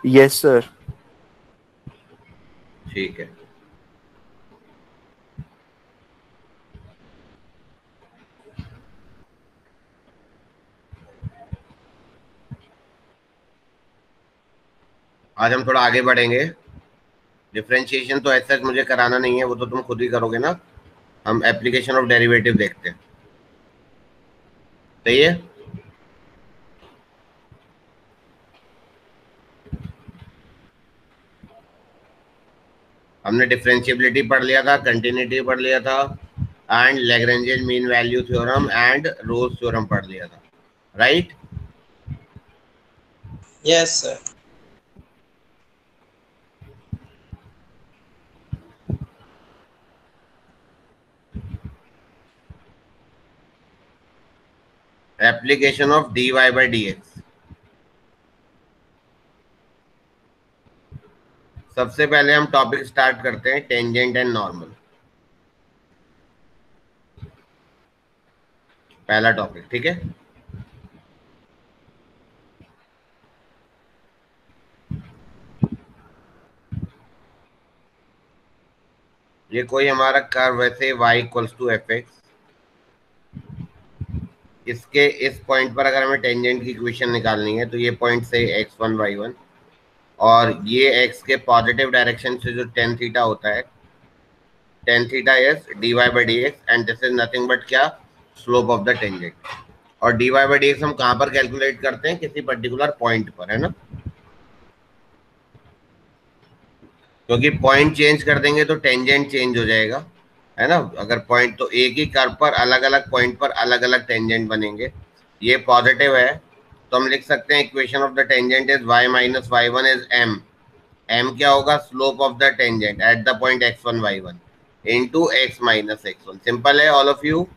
Yes sir. ठीक है, आज हम थोड़ा आगे बढ़ेंगे। डिफरेंशिएशन तो ऐसा मुझे कराना नहीं है, वो तो तुम खुद ही करोगे ना। हम एप्लीकेशन ऑफ डेरिवेटिव देखते हैं, सही है। हमने डिफरेंशिएबिलिटी पढ़ लिया था, कंटिन्यूटी पढ़ लिया था, and Lagrangian mean value theorem and Rolle's theorem पढ़ लिया था, right. Yes sir. Application of dy by dx। सबसे पहले हम टॉपिक स्टार्ट करते हैं टेंजेंट एंड नॉर्मल। पहला टॉपिक, ठीक है। ये कोई हमारा कर्व वैसे y equals to f x, इसके इस पॉइंट पर अगर हमें टेंजेंट की इक्वेशन निकालनी है तो ये पॉइंट से x1 y1, और ये x के पॉजिटिव डायरेक्शन से जो टेन थीटा होता है, tan theta is dy by dx, and this is nothing but क्या, स्लोप ऑफ द टेंजेंट। और dy by dx हम कहां पर कैलकुलेट करते हैं, किसी पर्टिकुलर पॉइंट पर, है ना। क्योंकि पॉइंट चेंज कर देंगे तो टेंजेंट चेंज हो जाएगा, है ना। अगर पॉइंट, तो एक ही कर्व पर अलग अलग पॉइंट पर अलग अलग टेंजेंट बनेंगे। ये पॉजिटिव है तो हम लिख सकते हैं equation of the tangent is y minus y1 is m। m क्या होगा, slope of the tangent at the point x1 y1 into x minus x1। Simple है ऑल ऑफ यू।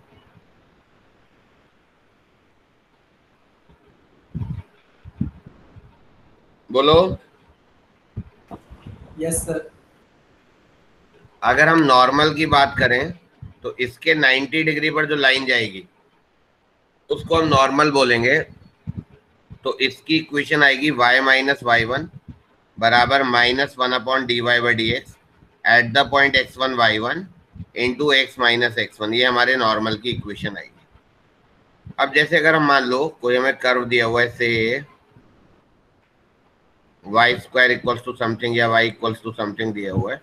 बोलो। Yes sir. अगर हम नॉर्मल की बात करें तो इसके 90 डिग्री पर जो लाइन जाएगी उसको हम नॉर्मल बोलेंगे। तो इसकी इक्वेशन आएगी y माइनस y1 बराबर -1 upon dy by d x at the point x1 y1 into x minus x1। ये हमारे नॉर्मल की इक्वेशन आएगी। अब जैसे अगर हम मान लो कोई हमें कर्व दिया हुआ है, से y square equals to something या y इक्वल्स टू समथिंग दिया हुआ है,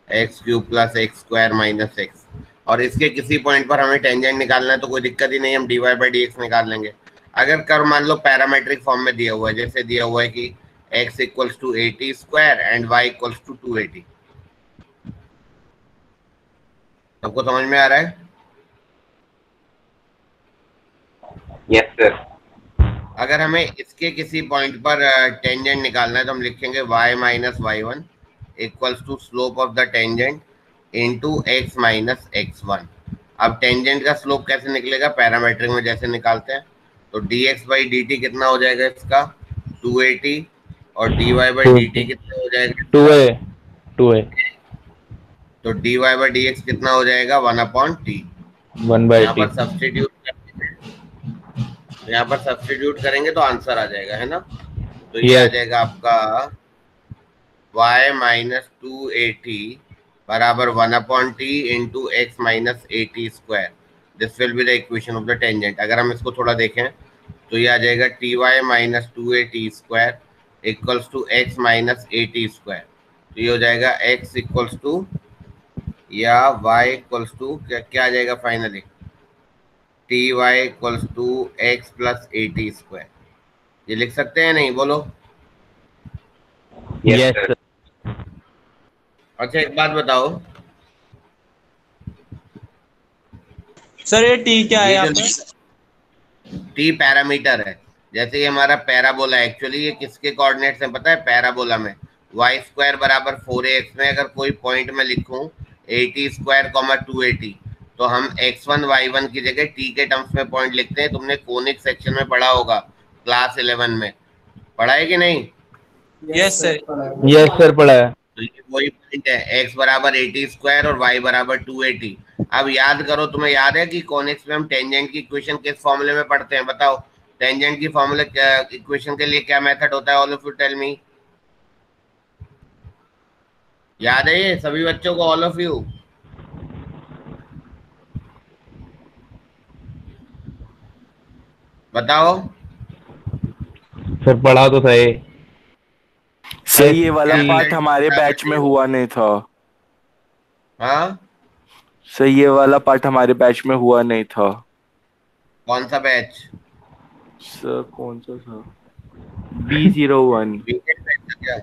x cube plus x square minus x, और इसके किसी पॉइंट पर हमें टेंजेंट निकालना है तो कोई दिक्कत ही नहीं, हम dy बाई डी एक्स निकाल लेंगे। अगर कर्व मान लो पैरामेट्रिक फॉर्म में दिया हुआ है, जैसे दिया हुआ है कि x equals to 80 square and y equals to 280। सबको समझ में आ रहा है? Yes sir. अगर हमें इसके किसी पॉइंट पर टेंजेंट निकालना है तो हम लिखेंगे y minus y1 equals to slope of the tangent into x minus x1। अब टेंजेंट का स्लोप कैसे निकलेगा, पैरामेट्रिक में जैसे निकालते हैं, तो dx बाई dt कितना हो जाएगा इसका 280, और dy बाई dt कितना हो जाएगा 2a तो dy बाई dx कितना हो जाएगा 1 अपॉन टी। 1 by यहाँ t। पर सब्स्टिट्यूट यहाँ पर सब्स्टिट्यूट करेंगे तो आंसर आ जाएगा, है ना। तो ये आ जाएगा आपका y माइनस 280 बराबर 1 upon t into x minus 80 square. This will be the equation of the tangent. अगर हम इसको थोड़ा देखें तो ये आ जाएगा t y minus 280 square equals to x minus 80 square. तो ये हो जाएगा x इक्वल्स टू या y इक्वल्स टू क्या आ जाएगा finally, t y equals to x plus 80 square. ये लिख सकते हैं नहीं, बोलो। Yes sir. अच्छा एक बात बताओ सर, ये टी क्या है यहाँ पे? टी पैरामीटर है। जैसे ये हमारा पैराबोला है, एक्चुअली ये किसके कोऑर्डिनेट्स हैं पता है, पैराबोला में वाई स्क्वायर बराबर 4ax में अगर कोई पॉइंट में लिखूं 80 स्क्वायर कॉमा 280, तो हम x1 y1 की जगह टी के टर्म्स में पॉइंट लिखते हैं। तुमने कोनिक सेक्शन में पढ़ा होगा क्लास 11 में, पढ़ा है कि नहीं? Yes sir. यस सर, पढ़ा है। तो ये वही पॉइंट है, x बराबर 80 स्क्वायर और y बराबर 280। अब याद करो, तुम्हें याद है कि कॉनिक्स में हम टेंजेंट की इक्वेशन किस फॉर्मूले में पढ़ते हैं, बताओ। टेंजेंट की फॉर्मूले इक्वेशन के लिए क्या मेथड होता है, all of you tell me. याद है ये सभी बच्चों को, ऑल ऑफ यू? बताओ। सर पढ़ा तो था ये। सर ये वाला क्या पार्ट हमारे बैच में हुआ नहीं था। हाँ, सर ये वाला पार्ट हमारे बैच में हुआ नहीं था। कौन सा बैच? सर कौन सा था? B01। बीटेक बैच का क्या?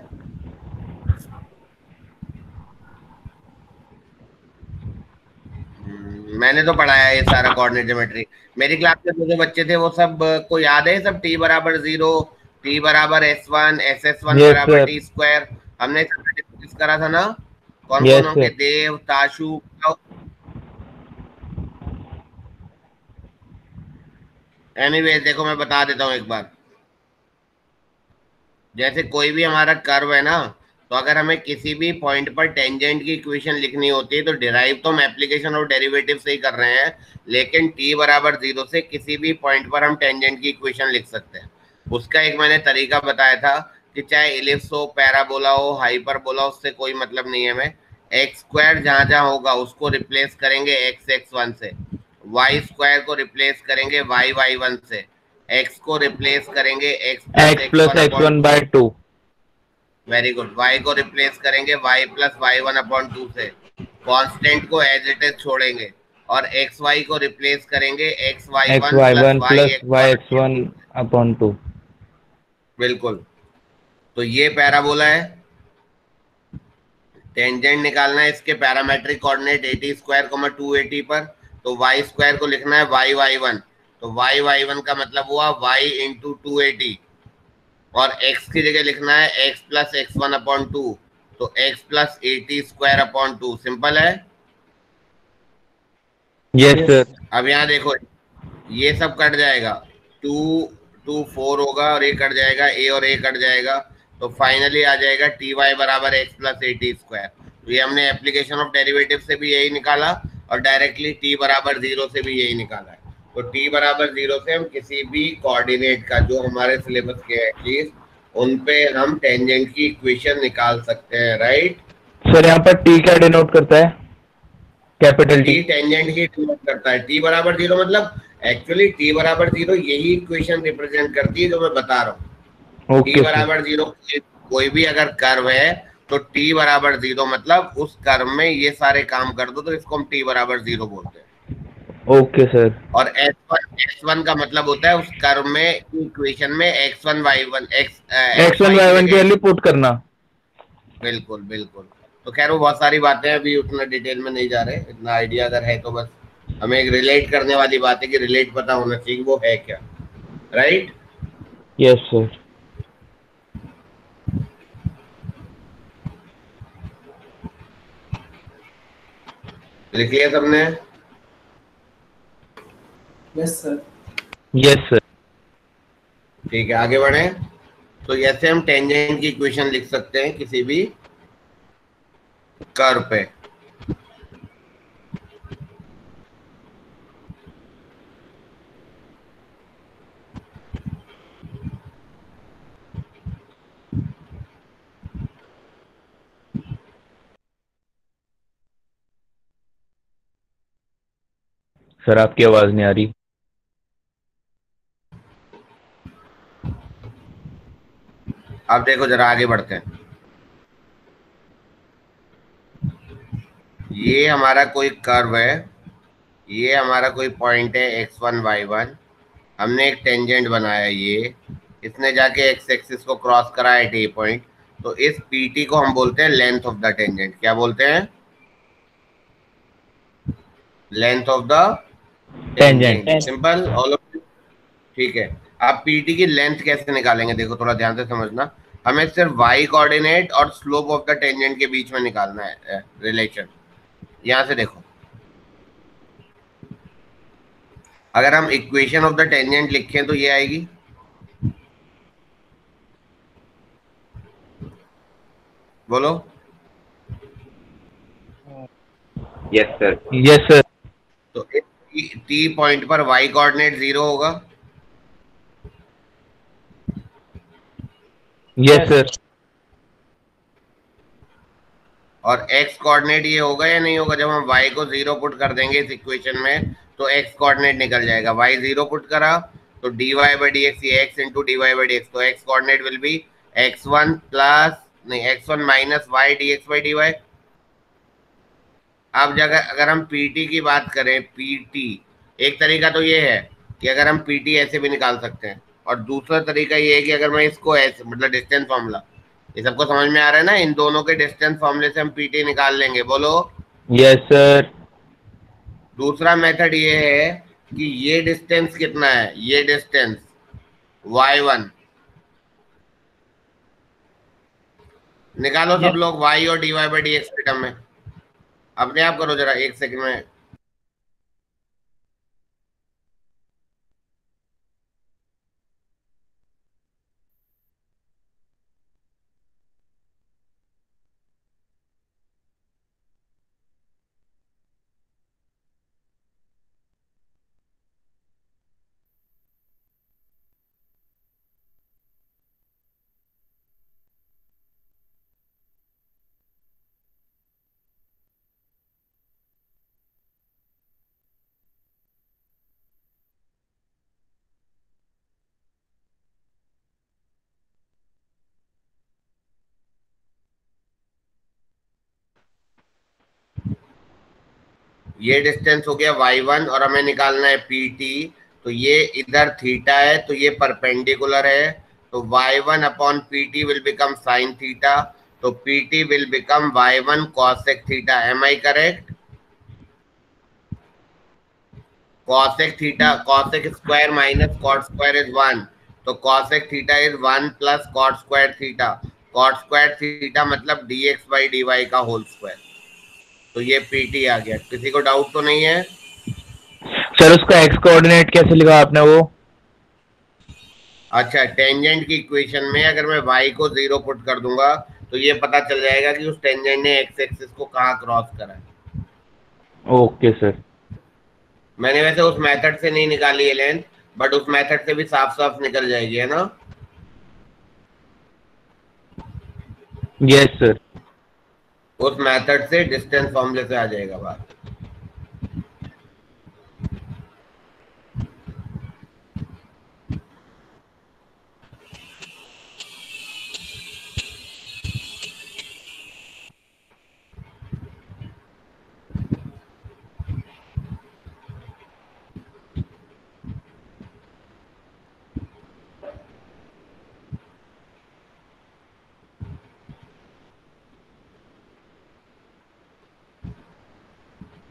मैंने तो पढ़ाया ये सारा कोऑर्डिनेट ज्योमेट्री। मेरी क्लास में जो बच्चे थे वो सब को याद है सब, टी बराबर 0, टी बराबर S1, SS1 यस बराबर सर। टी स्क्वायर, हमने डिस्कस करा था ना? कौन कौन यस होंगे? सर। देव, ताशु। एनीवेज देखो मैं बता देता हूँ एक बार। जैसे कोई भी हमारा कर्व है ना, तो अगर हमें किसी भी पॉइंट पर टेंजेंट की इक्वेशन लिखनी होती है तो डिराइव तो हम एप्लीकेशन और डेरिवेटिव से ही कर रहे हैं, लेकिन t बराबर 0 से किसी भी पॉइंट पर हम टेंजेंट की इक्वेशन लिख सकते हैं। उसका एक मैंने तरीका बताया था कि चाहे इलिप्स हो, पैराबोला हो, हाइपरबोला, उससे कोई मतलब नहीं है। हमें एक्स स्क्वायर जहां जहां होगा उसको रिप्लेस करेंगे x1 से, वाई स्क्वायर को रिप्लेस करेंगे y1 से, एक्स को रिप्लेस करेंगे x plus x x plus one x upon one two by से। टू। Very good. y को रिप्लेस करेंगे y plus y1 upon two से, कांस्टेंट को एज इट इज छोड़ेंगे, और एक्स वाई को रिप्लेस करेंगे x y x one y plus one y plus x y one x upon one two से। Upon two. बिल्कुल। तो ये पैराबोला है। टेंजेंट निकालना है इसके पैरामेट्रिक कोऑर्डिनेट 80 स्क्वायर 280 पर, तो वाई स्क्वायर को लिखना है वाई वाई वन, तो वाई वाई वन का मतलब हुआ वाई इंटू 280, और x की जगह लिखना है x plus x one upon two, तो x plus 80 square upon two. Simple है। Yes sir. अब यहाँ देखो, ये सब कट जाएगा, टू टू फोर होगा और ये कट जाएगा, ए और ए कट जाएगा, तो फाइनली आ जाएगा टी वाई बराबर एक्स प्लस 80 स्क्वायर। तो ये हमने एप्लीकेशन ऑफ डेरिवेटिव से भी यही निकाला और डायरेक्टली टी बराबर 0 से भी यही निकाला है। तो टी बराबर 0 से हम किसी भी कोऑर्डिनेट का जो हमारे सिलेबस के एटलीस्ट उन पे हम टेंजेंट की इक्वेशन निकाल सकते हैं, राइट? सर यहाँ पर टी क्या डिनोट करता है? Capital T. टी टेंजेंट ही डिनोट करता है। टी बराबर 0 मतलब एक्चुअली टी बराबर 0 यही इक्वेशन रिप्रेजेंट करती है जो मैं बता रहा हूँ। T okay sir. बराबर 0 कोई भी अगर कर्व है तो टी बराबर 0 मतलब उस कर्व में ये सारे काम कर दो तो इसको हम टी बराबर 0 बोलते हैं। Okay sir. और x1 का मतलब होता है उस कर्व में इक्वेशन में x1 y1 x one y one की वैल्यू पुट करना। बिल्कुल बिल्कुल। तो खैर वो बहुत सारी बातें हैं, अभी उतना डिटेल में नहीं जा रहे। इतना आइडिया अगर है तो बस हमें एक रिलेट करने वाली बात है कि रिलेट पता होना चाहिए वो है क्या, राइट? Yes sir. लिख लिया सबने? Yes sir. Yes sir. ठीक है, आगे बढ़े। तो ऐसे हम टेंजेंट की इक्वेशन लिख सकते हैं किसी भी कर्व पे। सर आपकी आवाज नहीं आ रही। अब देखो जरा आगे बढ़ते हैं। ये हमारा कोई कर्व है, ये हमारा कोई पॉइंट है x1 y1, हमने एक टेंजेंट बनाया, ये इसने जाके एक्स एक्सिस को क्रॉस करा एट ए पॉइंट, तो इस PT को हम बोलते हैं लेंथ ऑफ द टेंजेंट। क्या बोलते हैं? Length of the tangent. Tangent. Simple all of. ठीक है। अब PT की लेंथ कैसे निकालेंगे देखो थोड़ा ध्यान से समझना। हमें सिर्फ y कोऑर्डिनेट और स्लोप ऑफ द टेंजेंट के बीच में निकालना है रिलेशन। यहां से देखो, अगर हम इक्वेशन ऑफ द टेंजेंट लिखें तो ये आएगी, बोलो। Yes sir. Yes sir. तो टी पॉइंट पर y कोऑर्डिनेट 0 होगा, यस सर। और x कोऑर्डिनेट ये होगा या नहीं होगा? जब हम y को 0 पुट कर देंगे इस इक्वेशन में तो x कोऑर्डिनेट निकल जाएगा। y 0 पुट करा तो dy by dx ये x into dy by dx, तो x coordinate will be x1 plus नहीं x1 minus y dx by dy। अब जगह अगर हम pt की बात करें, pt एक तरीका तो ये है कि अगर हम pt ऐसे भी निकाल सकते हैं, और दूसरा तरीका ये है कि अगर मैं इसको ऐसे मतलब डिस्टेंस फॉर्मूला, ये सबको समझ में आ रहा है ना? इन दोनों के डिस्टेंस फॉर्मूले से हम pt निकाल लेंगे। बोलो यस सर। दूसरा मेथड ये है कि ये डिस्टेंस कितना है, ये डिस्टेंस y1 निकालो सब लोग, y और dy by dx के टर्म में। अपने आप करो जरा, एक सेकंड में। ये डिस्टेंस हो गया y1 और हमें निकालना है pt, तो ये इधर थीटा है तो ये परपेंडिकुलर है, तो y1 upon pt will become sine theta, तो pt will become y1 cosec theta. Am I correct? cosec theta, cosec square minus cot square is 1, तो cosec theta is 1 plus cot square theta. cot square theta मतलब dx by dy का whole square. तो ये pt आ गया। किसी को doubt तो नहीं है? सर उसका एक्स कोऑर्डिनेट कैसे लिखा आपने वो? अच्छा, टेंजेंट की इक्वेशन में अगर मैं y को 0 पुट कर दूंगा तो ये पता चल जाएगा कि उस टेंजेंट ने x एक्सिस को कहाँ क्रॉस करा है। Okay sir. मैंने वैसे उस मेथड से नहीं निकाली है लेंथ, बट उस मेथड से भी साफ साफ निकल जाएगी, है ना? Yes sir. उस मेथड से डिस्टेंस फॉर्मूले से आ जाएगा बात।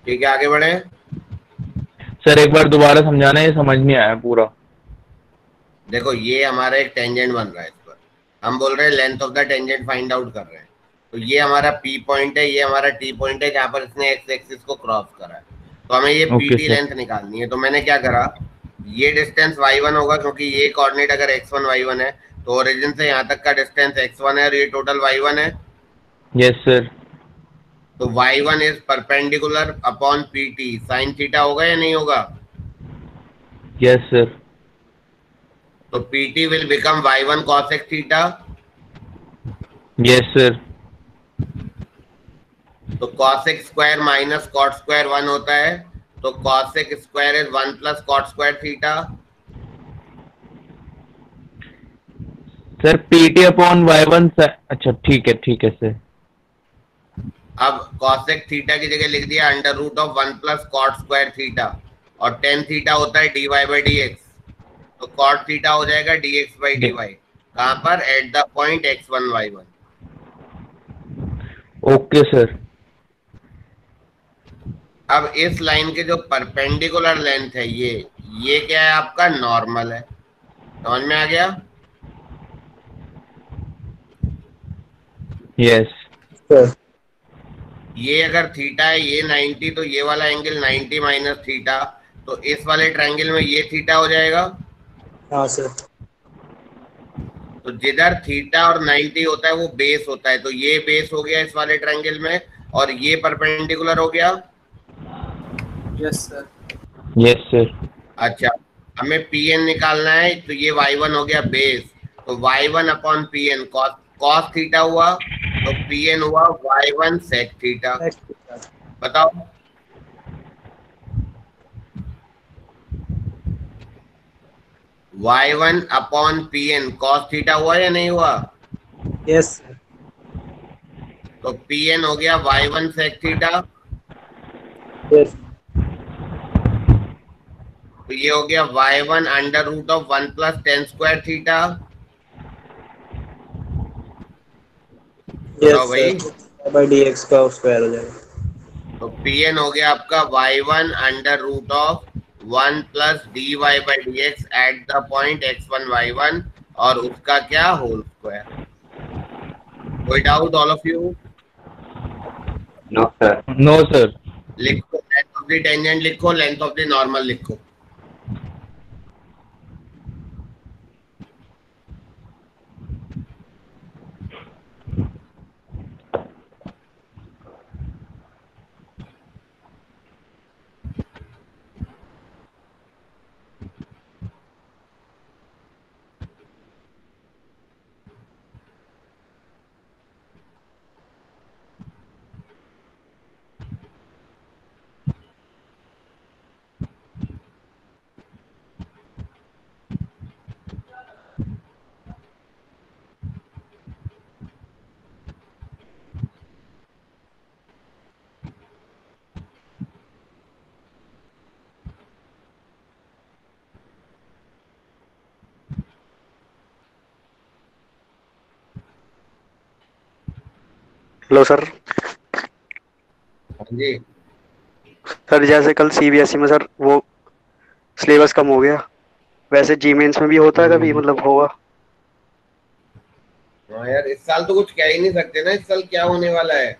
ठीक है, आगे बढ़े। सर एक बार दोबारा समझाना, ये समझ नहीं आया पूरा। देखो ये हमारा एक टेंजेंट बन रहा है, इस पर हम बोल रहे हैं length of the tangent find out कर रहे हैं। तो ये हमारा P पॉइंट है, ये हमारा T पॉइंट है जहाँ पर इसने x एक्सिस को क्रॉस करा है, तो हमें ये PT लेंथ निकालनी है। तो मैंने क्या करा, ये डिस्टेंस y1 होगा क्योंकि ये कोऑर्डिनेट अगर x1 y1 है तो ओरिजिन से यहाँ तक का डिस्टेंस x1 है और ये टोटल y1 है। Yes sir. तो y1 is perpendicular upon PT, sine theta होगा या नहीं होगा? Yes sir. तो PT will become y1 cosec theta. Yes sir. तो cosec square minus cot square 1 होता है, तो cosec square is 1 plus cot square theta. Sir PT upon y1 अच्छा ठीक है सर। अब cosec थीटा की जगह लिख दिया under root of 1 plus cot square theta, और tan थीटा होता है dy बाई dx, तो cot थीटा हो जाएगा dx बाई dy। कहाँ पर? At the point x1 y1। Okay sir. अब इस लाइन के जो परपेंडिकुलर लेंथ है ये क्या है आपका? नॉर्मल है। समझ में आ गया? Yes sir. ये अगर थीटा है ये 90, तो ये वाला एंगल 90 माइनस थीटा, तो इस वाले ट्रायंगल में ये थीटा हो जाएगा। हाँ सर। तो जिधर थीटा और 90 होता है वो बेस होता है, तो ये बेस हो गया इस वाले ट्रायंगल में और ये परपेंडिकुलर हो गया। Yes sir. Yes sir. अच्छा, हमें Pn निकालना है, तो ये y1 हो गया बेस, तो y1 upon Pn cos theta हुआ तो Pn हुआ y1 sec थीटा। बताओ y1 upon Pn cos theta हुआ या नहीं हुआ? यस। तो Pn हो गया y1 sec थीटा। यस। तो ये हो गया y1 under root of 1 plus tan square theta. बताओ यस भाई। सर, बाई डी एक्स का स्क्वायर हो जाएगा। तो Pn हो गया आपका y1 under root of 1 plus dy by d x at the point x1 y1 और उसका क्या होल स्क्वायर। कोई doubt all of you? No sir. No sir. लिखो लेंथ ऑफ द टेंजेंट, लिखो लेंथ ऑफ द नॉर्मल, लिखो। Hello sir. हाँ जी। Sir जैसे कल सीबीएसई में सर वो सिलेबस कम हो गया, वैसे जी मेंस में भी होता है कभी, मतलब होगा? हाँ यार, इस साल तो कुछ कह ही नहीं सकते ना, इस साल क्या होने वाला है।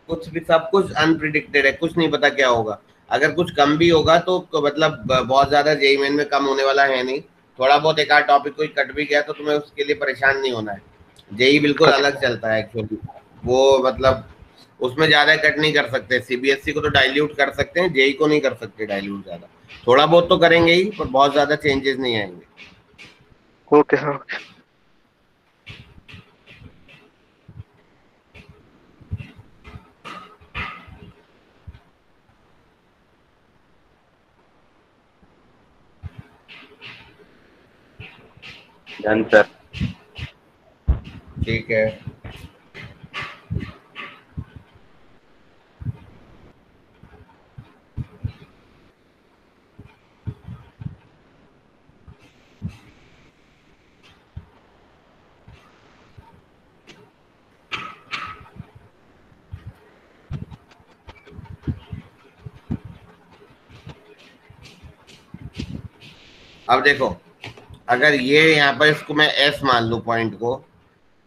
कुछ भी, सब कुछ अनप्रिडिक्टेड है, कुछ नहीं पता क्या होगा। अगर कुछ कम भी होगा तो मतलब बहुत ज्यादा जेईई मेन में कम होने वाला है नहीं। थोड़ा बहुत एक आध टॉपिक कोई कट भी गया तो तुम्हें उसके लिए परेशान नहीं होना है। जेईई बिल्कुल अलग चलता है एक्चुअली। वो मतलब उसमें ज्यादा कट नहीं कर सकते। सीबीएसई को तो डाइल्यूट कर सकते हैं, जेईई को नहीं कर सकते डाइल्यूट ज्यादा। थोड़ा बहुत तो करेंगे ही, पर बहुत ज्यादा चेंजेस नहीं आएंगे। Okay sir. Done sir. ठीक है। अब देखो, अगर ये यहाँ पर इसको मैं एस मान लूं पॉइंट को,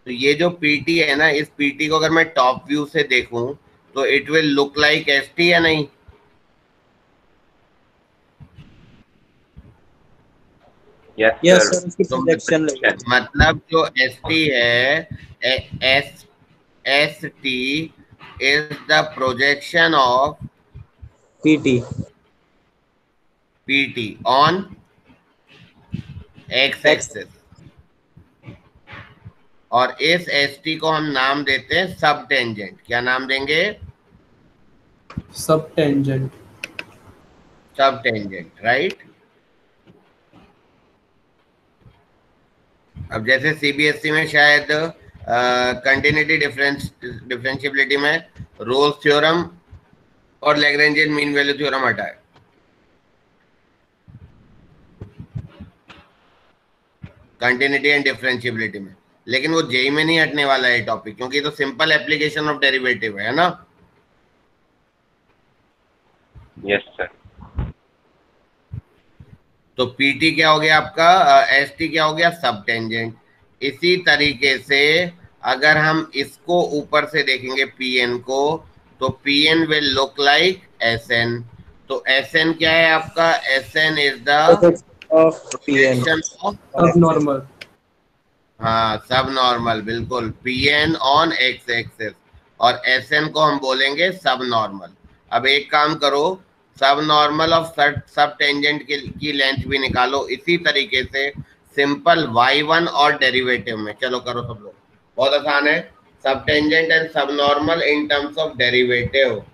तो ये जो पीटी है ना, इस पीटी को अगर मैं टॉप व्यू से देखूं तो it will look like S T या नहीं? यस सर, उसकी तो प्रोजेक्शन लगेगी। मतलब जो एस टी है, S S T is the projection of PT. PT on x axis, और इस एस टी को हम नाम देते हैं सब टेंजेंट। क्या नाम देंगे? सब टेंजेंट। सब टेंजेंट, राइट। अब जैसे सीबीएसई में शायद कंटिन्यूटी डिफरेंशियबिलिटी में रोल्स थ्योरम और लैग्रेंजियन मीन वैल्यू थ्योरम हटा है। कंटिन्यूटी एंड डिफरेंशियबिलिटी में, लेकिन वो जेई में नहीं हटने वाला है टॉपिक, क्योंकि तो सिंपल एप्लीकेशन ऑफ डेरिवेटिव है ना। Yes sir. तो पीटी क्या हो गया आपका, एसटी क्या हो गया, सब टेंजेंट। इसी तरीके से अगर हम इसको ऊपर से देखेंगे पीएन को, तो PN will look like SN. तो एसएन क्या है आपका? SN is the of PN projection of, अब नॉर्मल। हाँ सब नॉर्मल, बिल्कुल, पीएन ऑन एक्स एक्सिस, और एसएन को हम बोलेंगे सब नॉर्मल। अब एक काम करो, सब नॉर्मल ऑफ सब टेंजेंट की लेंथ भी निकालो इसी तरीके से, सिंपल y1 और डेरिवेटिव में। चलो करो सब लोग, बहुत आसान है। subtangent and subnormal in terms of derivative.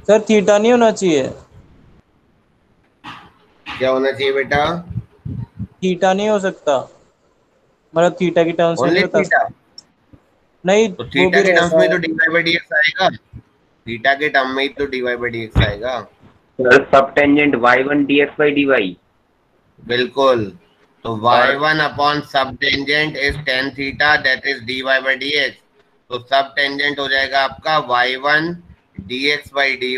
Sir theta नहीं होना चाहिए। क्या होना चाहिए बेटा? थीटा नहीं हो सकता, मतलब थीटा की टर्म्स में नहीं ओनली बता थीटा? नहीं तो वो थीटा भी के टर्म्स रहता में तो है। dy by dx आएगा। थीटा के टर्म में ही तो dy by dx आएगा। सर सब tangent y1 dx by dy। बिल्कुल। तो और y1 अपॉन सब tangent is tan theta that is dy by dx। तो सब टेंजेंट हो जाएगा आपका y1 dx by dy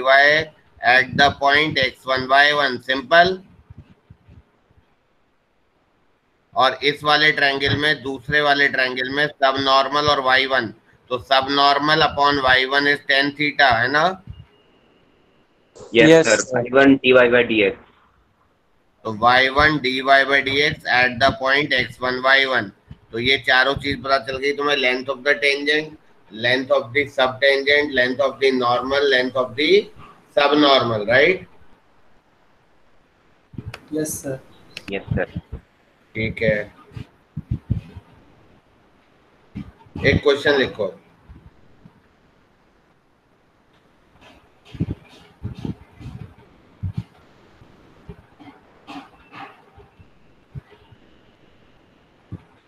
eight the point x1 y1। Simple. और इस वाले ट्रायंगल में, दूसरे वाले ट्रायंगल में सब नॉर्मल और y1, तो सब normal upon y1 is tan theta, है ना? Yes yes sir sir. y1 dy by dx। तो y1 dy by dx eight the point x1 y1। तो ये चारों चीज पता चल गई तुम्हें। Length of the tangent, length of the sub tangent, length of the normal, length of the sub normal, right? Yes sir. Yes sir. ठीक है, एक क्वेश्चन लिखो।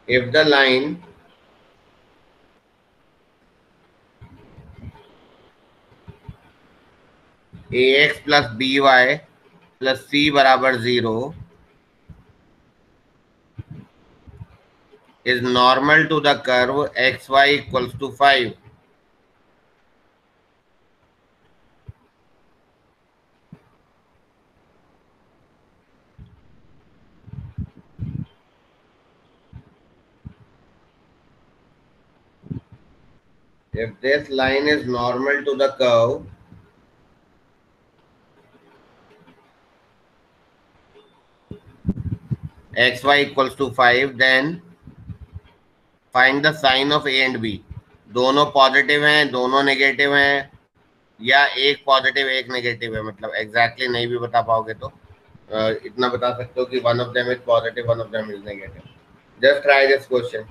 If the line ax plus by plus c बराबर 0 is normal to the curve xy equals to 5, if this line is normal to the curve xy equals to 5, then find the sign of a and b। दोनों positive हैं, दोनों negative हैं, या एक positive एक negative है। मतलब exactly नहीं भी बता पाओगे तो इतना बता सकते हो कि one of them is positive, one of them is negative. Just try this question.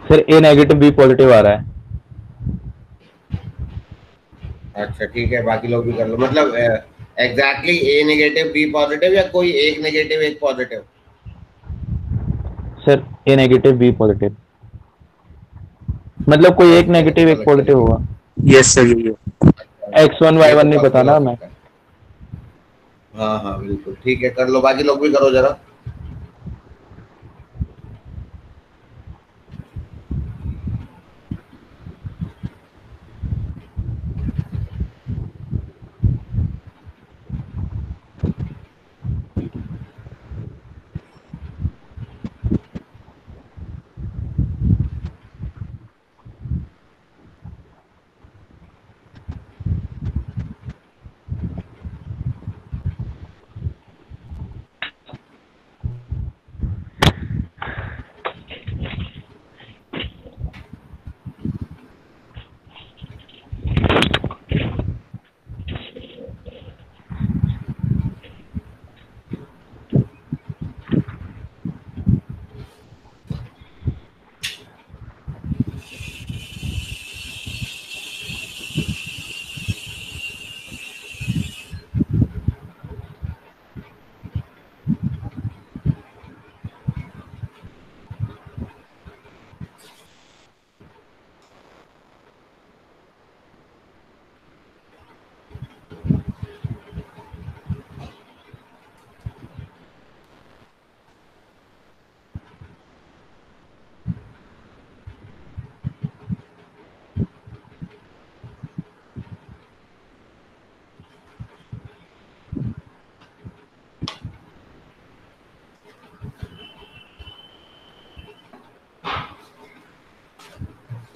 Sir A negative B positive आ रहा है। अच्छा ठीक है, बाकी लोग भी कर लो। मतलब एग्जैक्टली ए नेगेटिव बी पॉजिटिव, या कोई एक नेगेटिव एक positive? Sir A negative B positive, मतलब कोई एक नेगेटिव एक पॉजिटिव होगा। यस सर यही है। x1 y1 नहीं पता ना हमें। हाँ हाँ बिल्कुल ठीक है, कर लो। बाकी लोग भी करो जरा।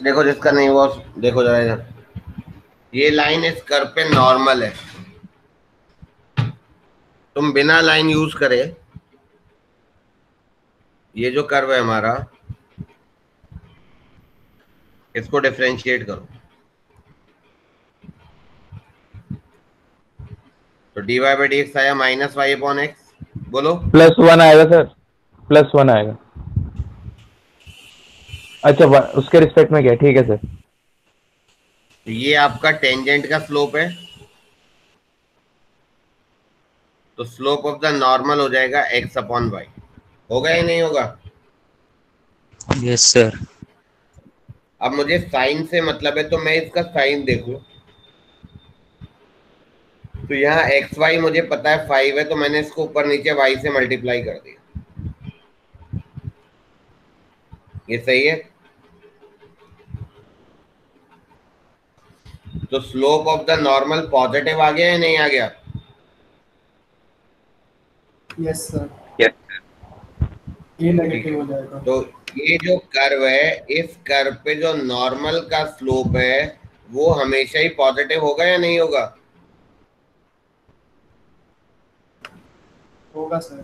देखो जिसका नहीं हुआ देखो जरा इधर, ये लाइन इस कर्व पे नॉर्मल है, तुम बिना लाइन यूज करे ये जो कर्व है हमारा, इसको डिफरेंशिएट करो तो dy बाई डी एक्स आया माइनस वाई अपॉन एक्स, बोलो +1 आएगा सर, +1 आएगा। अच्छा उसके रिस्पेक्ट में क्या, ठीक है सर। तो ये आपका टेंजेंट का स्लोप है, तो स्लोप ऑफ द नॉर्मल हो जाएगा x अपॉन वाई, होगा या नहीं होगा? Yes sir. अब मुझे साइन से मतलब है, तो मैं इसका साइन देखूं तो यहाँ एक्स वाई मुझे पता है 5 है, तो मैंने इसको ऊपर नीचे y से मल्टीप्लाई कर दिया, ये सही है। तो slope of the normal positive आ गया या नहीं आ गया? यस सर, यस ये नेगेटिव हो जाएगा। तो ये जो कर्व है, इस कर्व पे जो नॉर्मल का स्लोप है वो हमेशा ही पॉजिटिव होगा या नहीं होगा? होगा sir.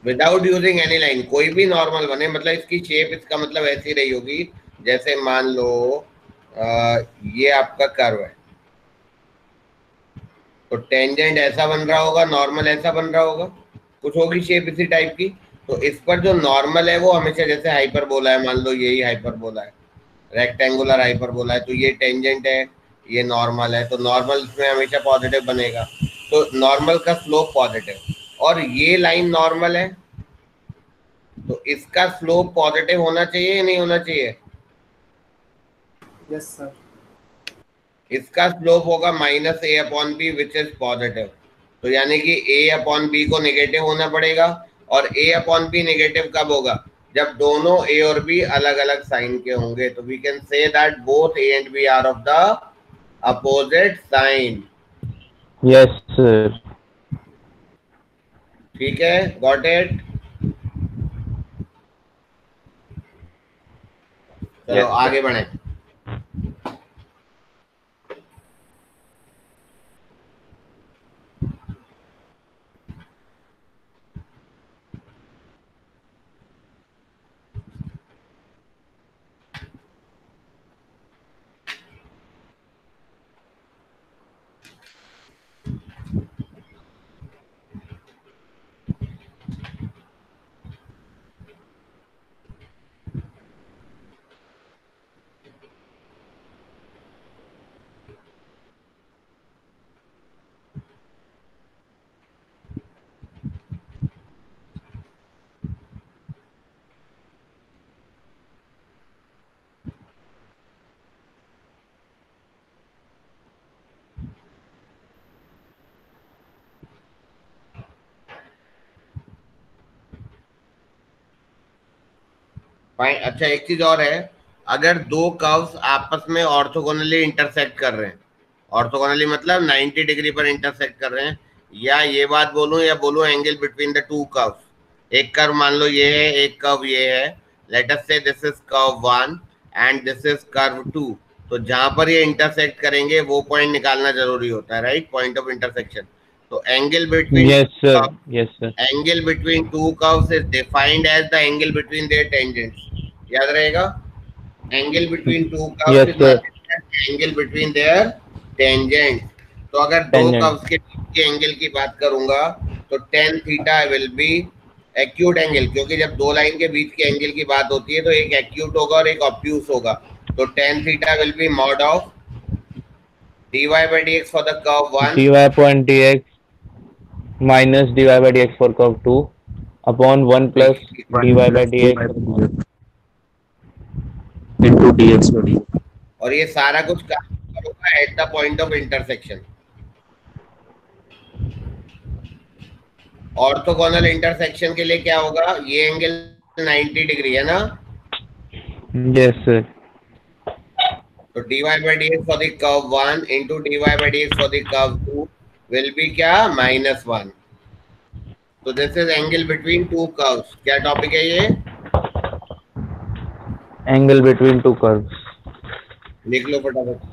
Without using any line, कोई भी नॉर्मल बने, मतलब इसकी शेप इसका मतलब ऐसी रही होगी, जैसे मान लो ये आपका कर्व है, तो टेंजेंट ऐसा बन रहा होगा, नॉर्मल ऐसा बन रहा होगा, कुछ होगी शेप इसी टाइप की। तो इस पर जो नॉर्मल है वो हमेशा, जैसे हाइपरबोला है, मान लो यही हाइपरबोला है, रेक्टेंगुलर हाइपरबोला है, तो ये टेंजेंट है, ये नॉर्मल है, तो नॉर्मल इसमें हमेशा पॉजिटिव बनेगा, तो नॉर्मल का स्लोप पॉजिटिव, और ये लाइन नॉर्मल है तो इसका स्लोप पॉजिटिव होना चाहिए या नहीं होना चाहिए? Yes sir. इसका स्लोप होगा minus a upon b which is positive, तो यानी कि ए अपॉन बी को नेगेटिव होना पड़ेगा, और ए अपॉन बी नेगेटिव कब होगा? जब दोनों ए और बी अलग अलग साइन के होंगे, तो we can say that both a and b are of the opposite sign. Yes sir. ठीक है, गॉट इट? चलो आगे बढ़े। अच्छा एक चीज और है, अगर दो कर्व्स आपस में ऑर्थोगोनली इंटरसेक्ट कर रहे हैं, ऑर्थोगोनली मतलब 90 डिग्री पर इंटरसेक्ट कर रहे हैं, या ये बात बोलूं या बोलूं angle between the two curves, एक कर्व मान लो ये है, एक कर्व ये है, लेट अस से this is curve 1 and this is curve 2, तो जहां पर ये इंटरसेक्ट करेंगे वो पॉइंट निकालना जरूरी होता है, राइट? Point of intersection. तो angle between yes sir angle between two curves is defined as the angle between their tangents, याद रहेगा? Angle between two curves is angle between their tangents. तो अगर दो कर्व्स के बीच के एंगल की बात करूंगा तो tan theta will be acute angle, क्योंकि जब दो लाइन के बीच के एंगल की बात होती है तो एक एक्यूट होगा और एक ऑब्ट्यूस होगा, तो tan theta will be mod of dy by dx for the curve 1 dy upon dx minus dy by dx for curve 2 upon 1 plus dy by dx into dx by dy। और ये सारा कुछ होगा eight the point of intersection. Orthogonal intersection के लिए क्या होगा? ये एंगल 90 डिग्री है ना? Yes sir. तो dy by dx for the curve 1 into dy by dx for the curve 2 will be क्या? -1। तो this is angle between two curves. क्या टॉपिक है ये? Angle between two curves. लिख लो फटाफट।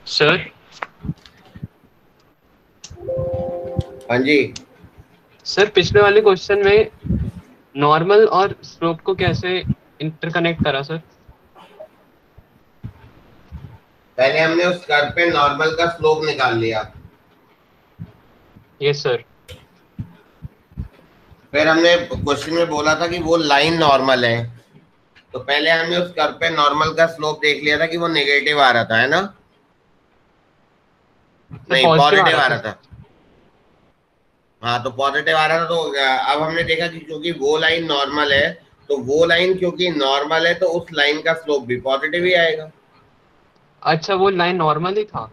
सर हाँ जी। सर पिछले वाले क्वेश्चन में नॉर्मल और स्लोप को कैसे इंटरकनेक्ट करा सर? पहले हमने उस कर्व पे नॉर्मल का स्लोप निकाल लिया। Yes sir. फिर हमने क्वेश्चन में बोला था कि वो लाइन नॉर्मल है, तो पहले हमने उस कर्व पे नॉर्मल का स्लोप देख लिया था कि वो नेगेटिव आ रहा था, है ना? नहीं, पॉजिटिव आ रहा था। हाँ, तो पॉजिटिव आ रहा था। तो अब हमने देखा कि क्योंकि वो लाइन नॉर्मल है, तो वो लाइन क्योंकि नॉर्मल है तो उस लाइन का स्लोप भी पॉजिटिव ही आएगा। अच्छा, वो लाइन नॉर्मल ही था?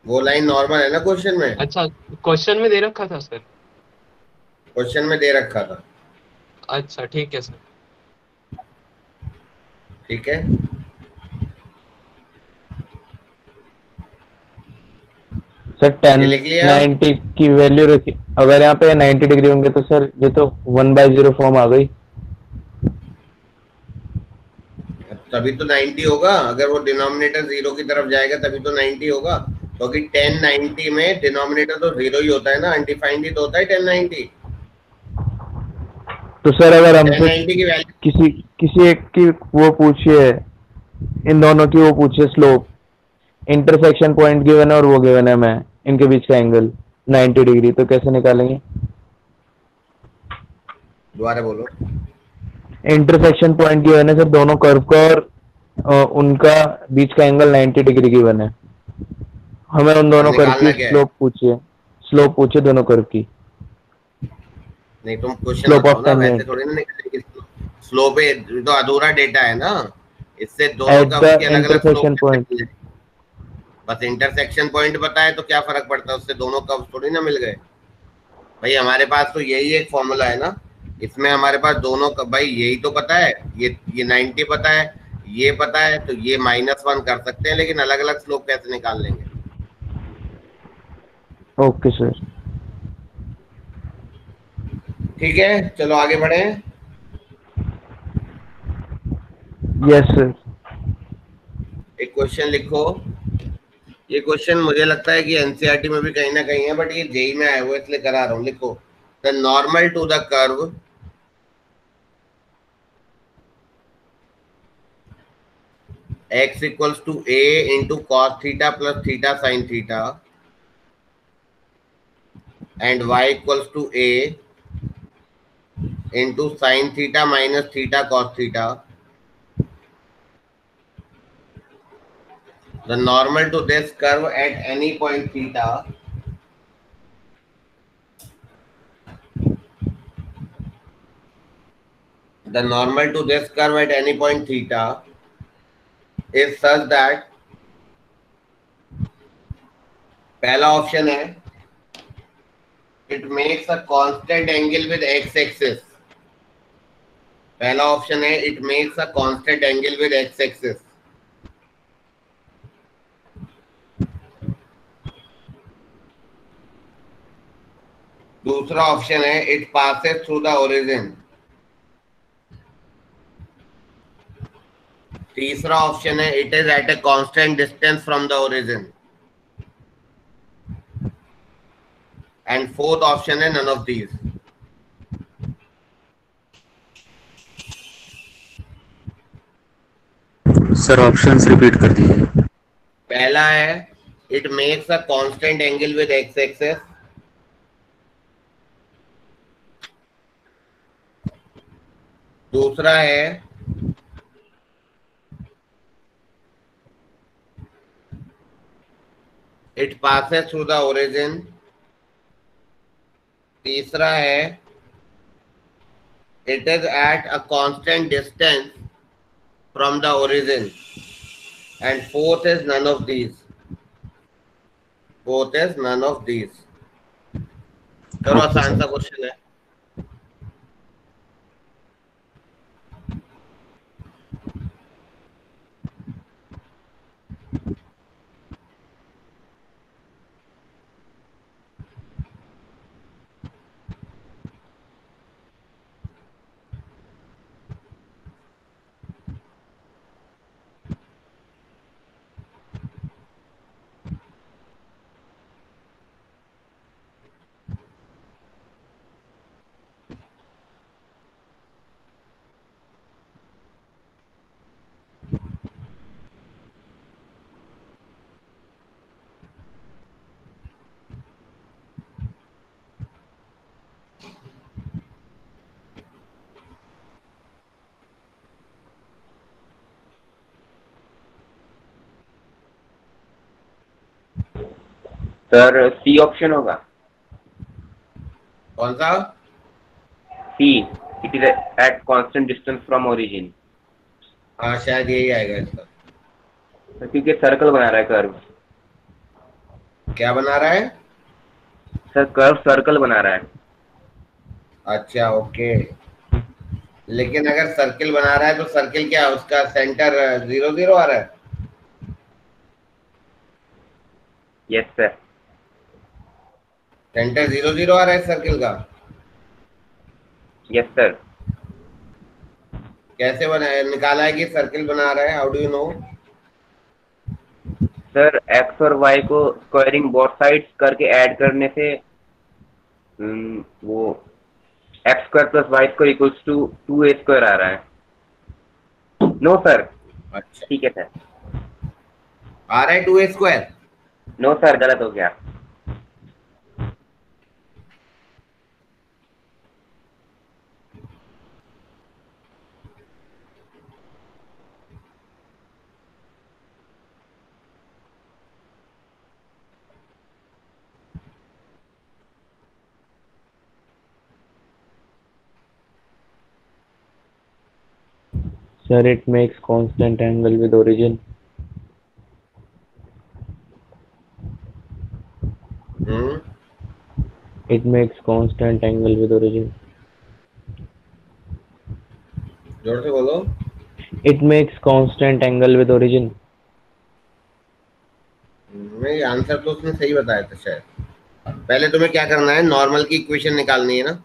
वो लाइन नॉर्मल है ना क्वेश्चन में? अच्छा, क्वेश्चन में दे रखा था सर? क्वेश्चन में दे रखा था। अच्छा ठीक है सर। ठीक है, सर tan ये लिख लिया। 90 की वैल्यू रखी, अगर यहाँ पे 90 डिग्री होंगे तो सर ये तो 1/0 फॉर्म आ गई। तभी तो 90 होगा, अगर वो डिनोमिनेटर 0 की तरफ जाएगा तभी तो 90 होगा, क्योंकि 1090 में डिनोमिनेटर तो 0 ही होता है ना, अनडिफाइंड ही तो होता है 1090। तो सर अगर हमसे 1090 की वैल्यू किसी एक की वो पूछिए, इन दोनों की वो पूछिए स्लोप, इंटरसेक्शन पॉइंट गिवन है और वो गिवन है मैं, इनके बीच का एंगल 90 डिग्री, तो कैसे निकालेंगे? दोबारा बोलो। इंटरसेक्शन पॉइंट गिवन है सर दोनों कर्व का, और उनका बीच का एंगल 90 डिग्री गिवन है। हमें उन दोनों कर्व निकालना की क्या है? स्लोप पूछिए दोनों कर्व की। नहीं, तुम क्वेश्चन स्लोप बताओ ऑफ ना, वैसे टेंजेंट थोड़ी ना निकलेगी। स्लोप है तो अधूरा डेटा है ना, इससे दोनों एट कर्व द की अलग अलग इंटरसेक्शन पॉइंट। स्लोप। बस इंटरसेक्शन पॉइंट बताए तो क्या फर्क पड़ता है, उससे दोनों कर्व थोड़ी ना मिल गए भाई। हमारे पास तो यही एक फॉर्मूला है ना, इसमें हमारे पास दोनों भाई यही तो पता है, ये 90 पता है, ये पता है, तो ये -1 कर सकते हैं, लेकिन अलग अलग स्लोप कैसे निकाल लेंगे? Okay sir. ठीक है, चलो आगे बढ़े। Yes sir. एक क्वेश्चन लिखो। ये क्वेश्चन मुझे लगता है कि एनसीईआरटी में भी कहीं ना कहीं है, बट ये जेई में आया हुआ है इसलिए करा रहा हूँ। लिखो, the normal to the curve x equals to a into cos theta plus theta sin theta and y equals to a into sin theta minus theta cos theta. The normal to this curve at any point theta is such that पहला option है it makes a constant angle with x axis. पहला option है it makes a constant angle with x axis. दूसरा option है it passes through the origin. तीसरा option है it is at a constant distance from the origin. And fourth option है none of these. Sir options repeat कर दीजिए। पहला है It makes a constant angle with x-axis. दूसरा है it passes through the origin. तीसरा है it is at a constant distance from the origin. And fourth is none of these. Fourth is none of these. चलो आसान सा question है. Sir C option होगा. कौन सा? C. It is at constant distance from origin. हाँ शायद यही आएगा इसका. क्योंकि सर्कल बना रहा है कर्व. क्या बना रहा है? सर कर्व सर्कल बना रहा है. अच्छा ओके. लेकिन अगर सर्किल बना रहा है तो सर्किल क्या उसका सेंटर 0 0 आ रहा है? Yes sir. सेंटर 0 0 आ रहा है सर्किल का? Yes sir. कैसे बना निकाला है कि सर्किल बना रहा है? How do you no? Sir x और वाई को स्क्वायरिंग बोथ साइड्स करके ऐड करने से वो x square plus y square equals to 2a square आ रहा है. No sir. अच्छा ठीक है सर. आ रहा है 2a स्क्वायर? नो सर गलत हो गया. Sir, it makes constant angle with origin. It makes constant angle with origin. जोर से बोलो. It makes constant angle with origin. नहीं आंसर तो उसने सही बताया था शायद. पहले तुम्हें क्या करना है? नॉर्मल की इक्वेशन निकालनी है ना.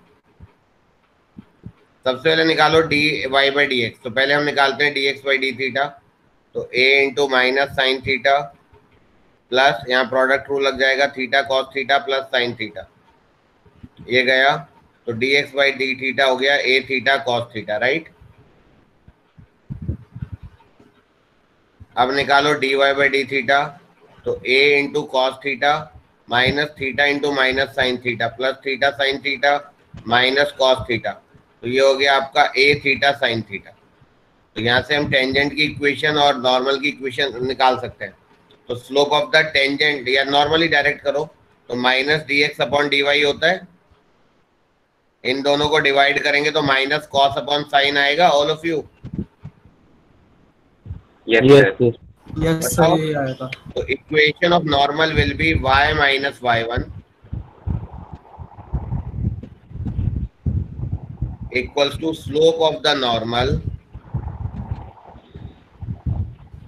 सबसे पहले निकालो d y by d x. तो पहले हम निकालते हैं d x by d theta. तो a into minus sine theta plus यहाँ प्रोडक्ट रूल लग जाएगा theta cos theta plus sine theta. ये गया तो d x by d theta हो गया a theta cos theta. Right. अब निकालो d y by d theta. तो a into cos theta minus theta into minus sine theta plus theta sine theta minus cos theta. तो ये हो गया आपका ए थीटा साइन थीटा. तो यहाँ से हम टेंजेंट की इक्वेशन और नॉर्मल की इक्वेशन निकाल सकते हैं. तो स्लोप ऑफ द टेंजेंट या नॉर्मली डायरेक्ट करो तो minus d x upon d y होता है. इन दोनों को डिवाइड करेंगे तो माइनस कॉस अपॉन साइन आएगा. All of you? Yes, sir. Yes sir ये आएगा. तो equation of normal will be y minus y1 equals to slope of the normal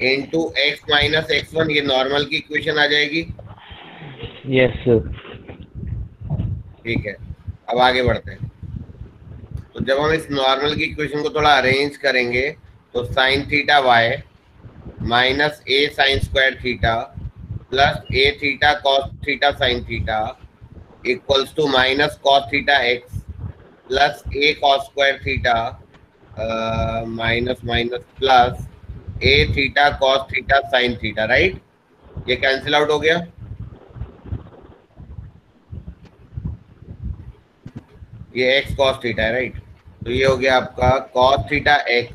into x minus x1. ये नॉर्मल की equation आ जाएगी. Yes, sir. ठीक है. अब आगे बढ़ते हैं. तो जब हम इस नॉर्मल की इक्वेशन को थोड़ा अरेंज करेंगे तो sine theta y minus a sine square theta plus a theta cos theta sine theta equals to minus cos theta x plus a cos square theta minus minus plus a theta cos theta sine theta. Right. ये cancel out हो गया, ये x cos theta है right. तो ये हो गया आपका cos theta x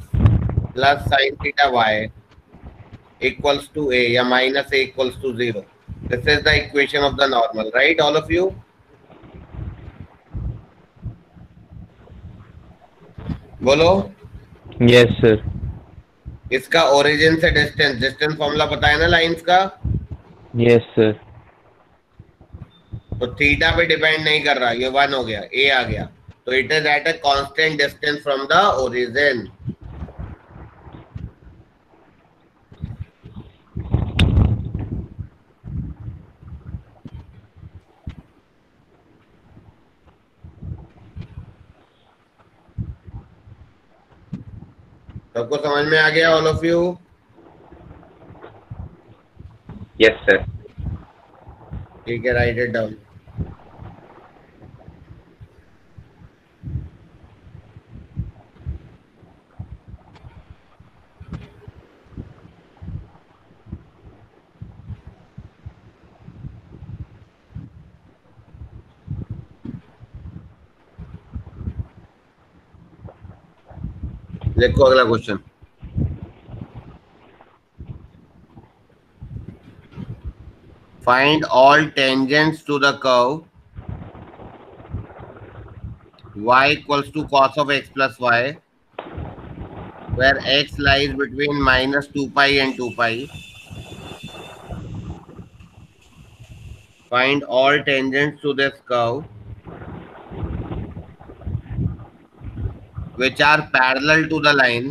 plus sin theta y equals to a या minus a equals to 0। This is the equation of the normal right all of you. बोलो। Yes sir. इसका origin से डिस्टेंस फॉर्मूला पता है ना लाइंस का। Yes sir. तो theta पे डिपेंड नहीं कर रहा, ये 1 हो गया, a आ गया, तो it is at a constant distance from the origin. सबको समझ में आ गया all of you. Yes sir. ठीक है, राइट इट डाउन। देखो अगला question. Find all tangents to the curve y equals to cos of x plus y where x lies between minus 2 pi and 2 pi. Find all tangents to this curve which are parallel to the line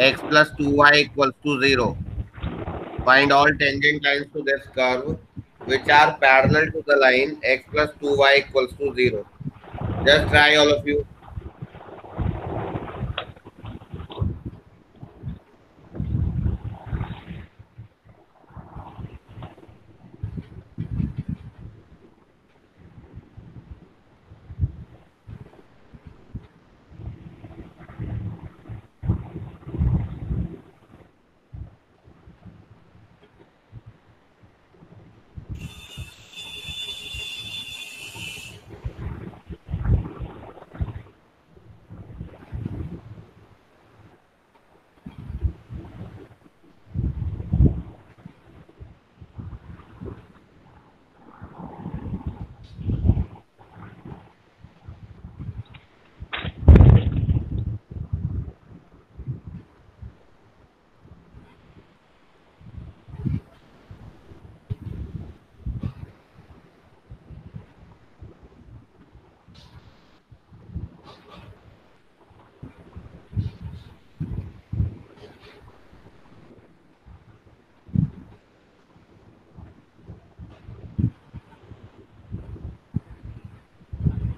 x plus 2y equals to 0. Find all tangent lines to this curve which are parallel to the line x plus 2y equals to 0. Just try all of you.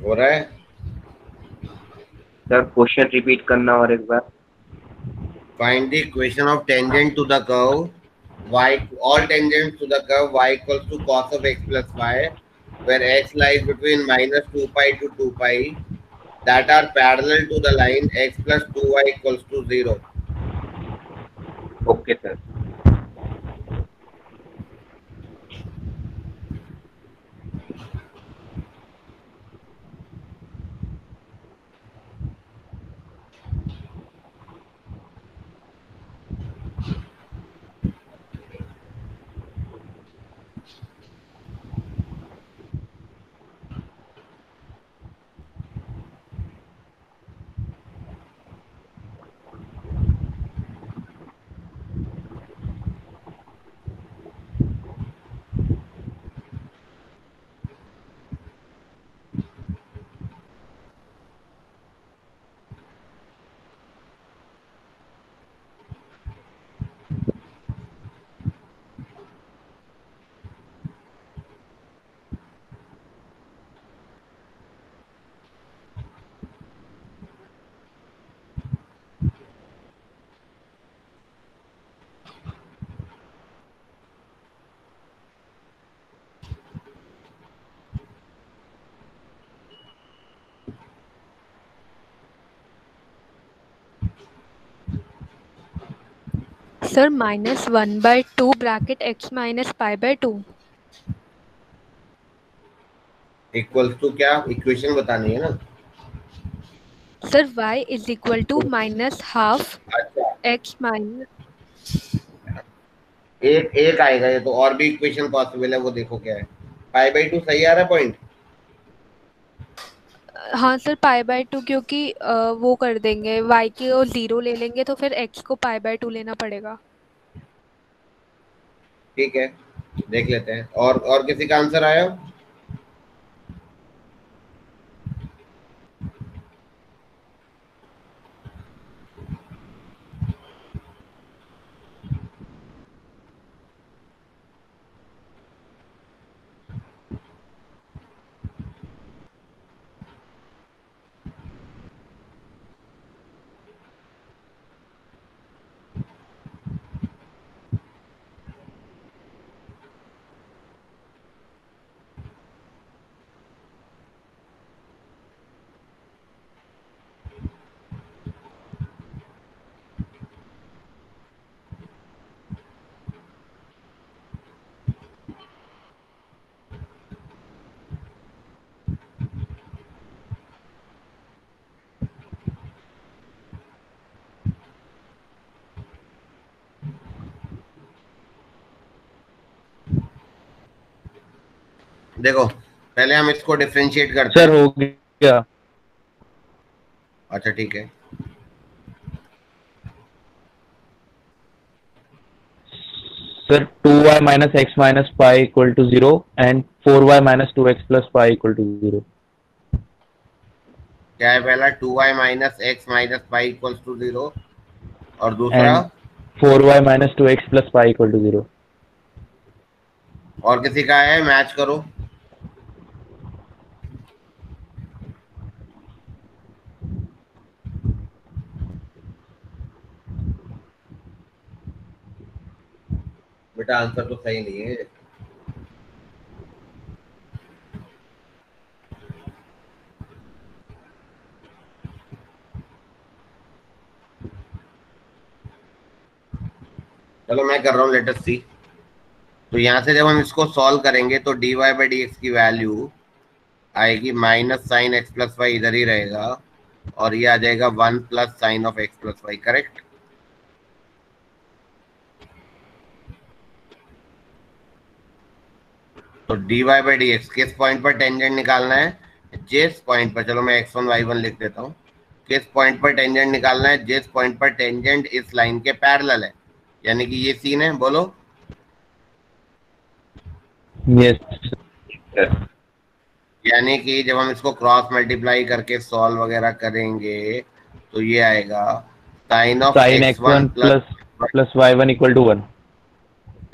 हो रहा है sir question repeat करना और एक बार। find the equation of tangent to the curve y, all tangents to the curve y equals to cos of x plus y where x lies between minus 2 pi to 2 pi that are parallel to the line x plus 2y equals to 0. Okay sir. Sir -1/2 bracket x minus pi by 2। Equals to क्या, equation बतानी है ना। Sir y is equal to -12 अच्छा, x minus. एक एक आएगा ये तो, और भी इक्वेशन पॉसिबल है, वो देखो क्या है। पाई बाई 2 सही आ रहा है पॉइंट। हाँ सर पाई बाय 2, क्योंकि वो कर देंगे y को 0 ले लेंगे तो फिर x को पाई बाय 2 लेना पड़ेगा। ठीक है, देख लेते हैं। और किसी का आंसर आया? देखो पहले हम इसको डिफरेंशिएट करते सर हैं। हो गया। अच्छा ठीक है, sir 2y minus x minus pi equal to 0 and 4y minus 2x plus pi equal to 0। क्या है पहला? 2y minus x minus pi equals to 0, और दूसरा and 4y minus 2x plus pi equal to 0। और किसी का है? Match करो। बेटा आंसर तो सही नहीं है। चलो मैं कर रहा हूँ, लेट अस सी। तो यहाँ से जब हम इसको सॉल्व करेंगे तो dy बाई डी एक्स की वैल्यू आएगी minus sine x plus y, इधर ही रहेगा, और ये आ जाएगा 1 plus sine of x plus y. Correct? तो dy बाई डी एक्स किस पॉइंट पर टेंजेंट निकालना है? जिस पॉइंट पर, चलो मैं x1 y1 लिख देता हूँ। किस पॉइंट पर टेंजेंट निकालना है? जिस पॉइंट पर टेंजेंट इस लाइन के पैरेलल है, यानी कि ये सीन है। बोलो। यस। यानी कि जब हम इसको क्रॉस मल्टीप्लाई करके सॉल्व वगैरह करेंगे तो ये आएगा sine of sine x1 plus y1 equal to 1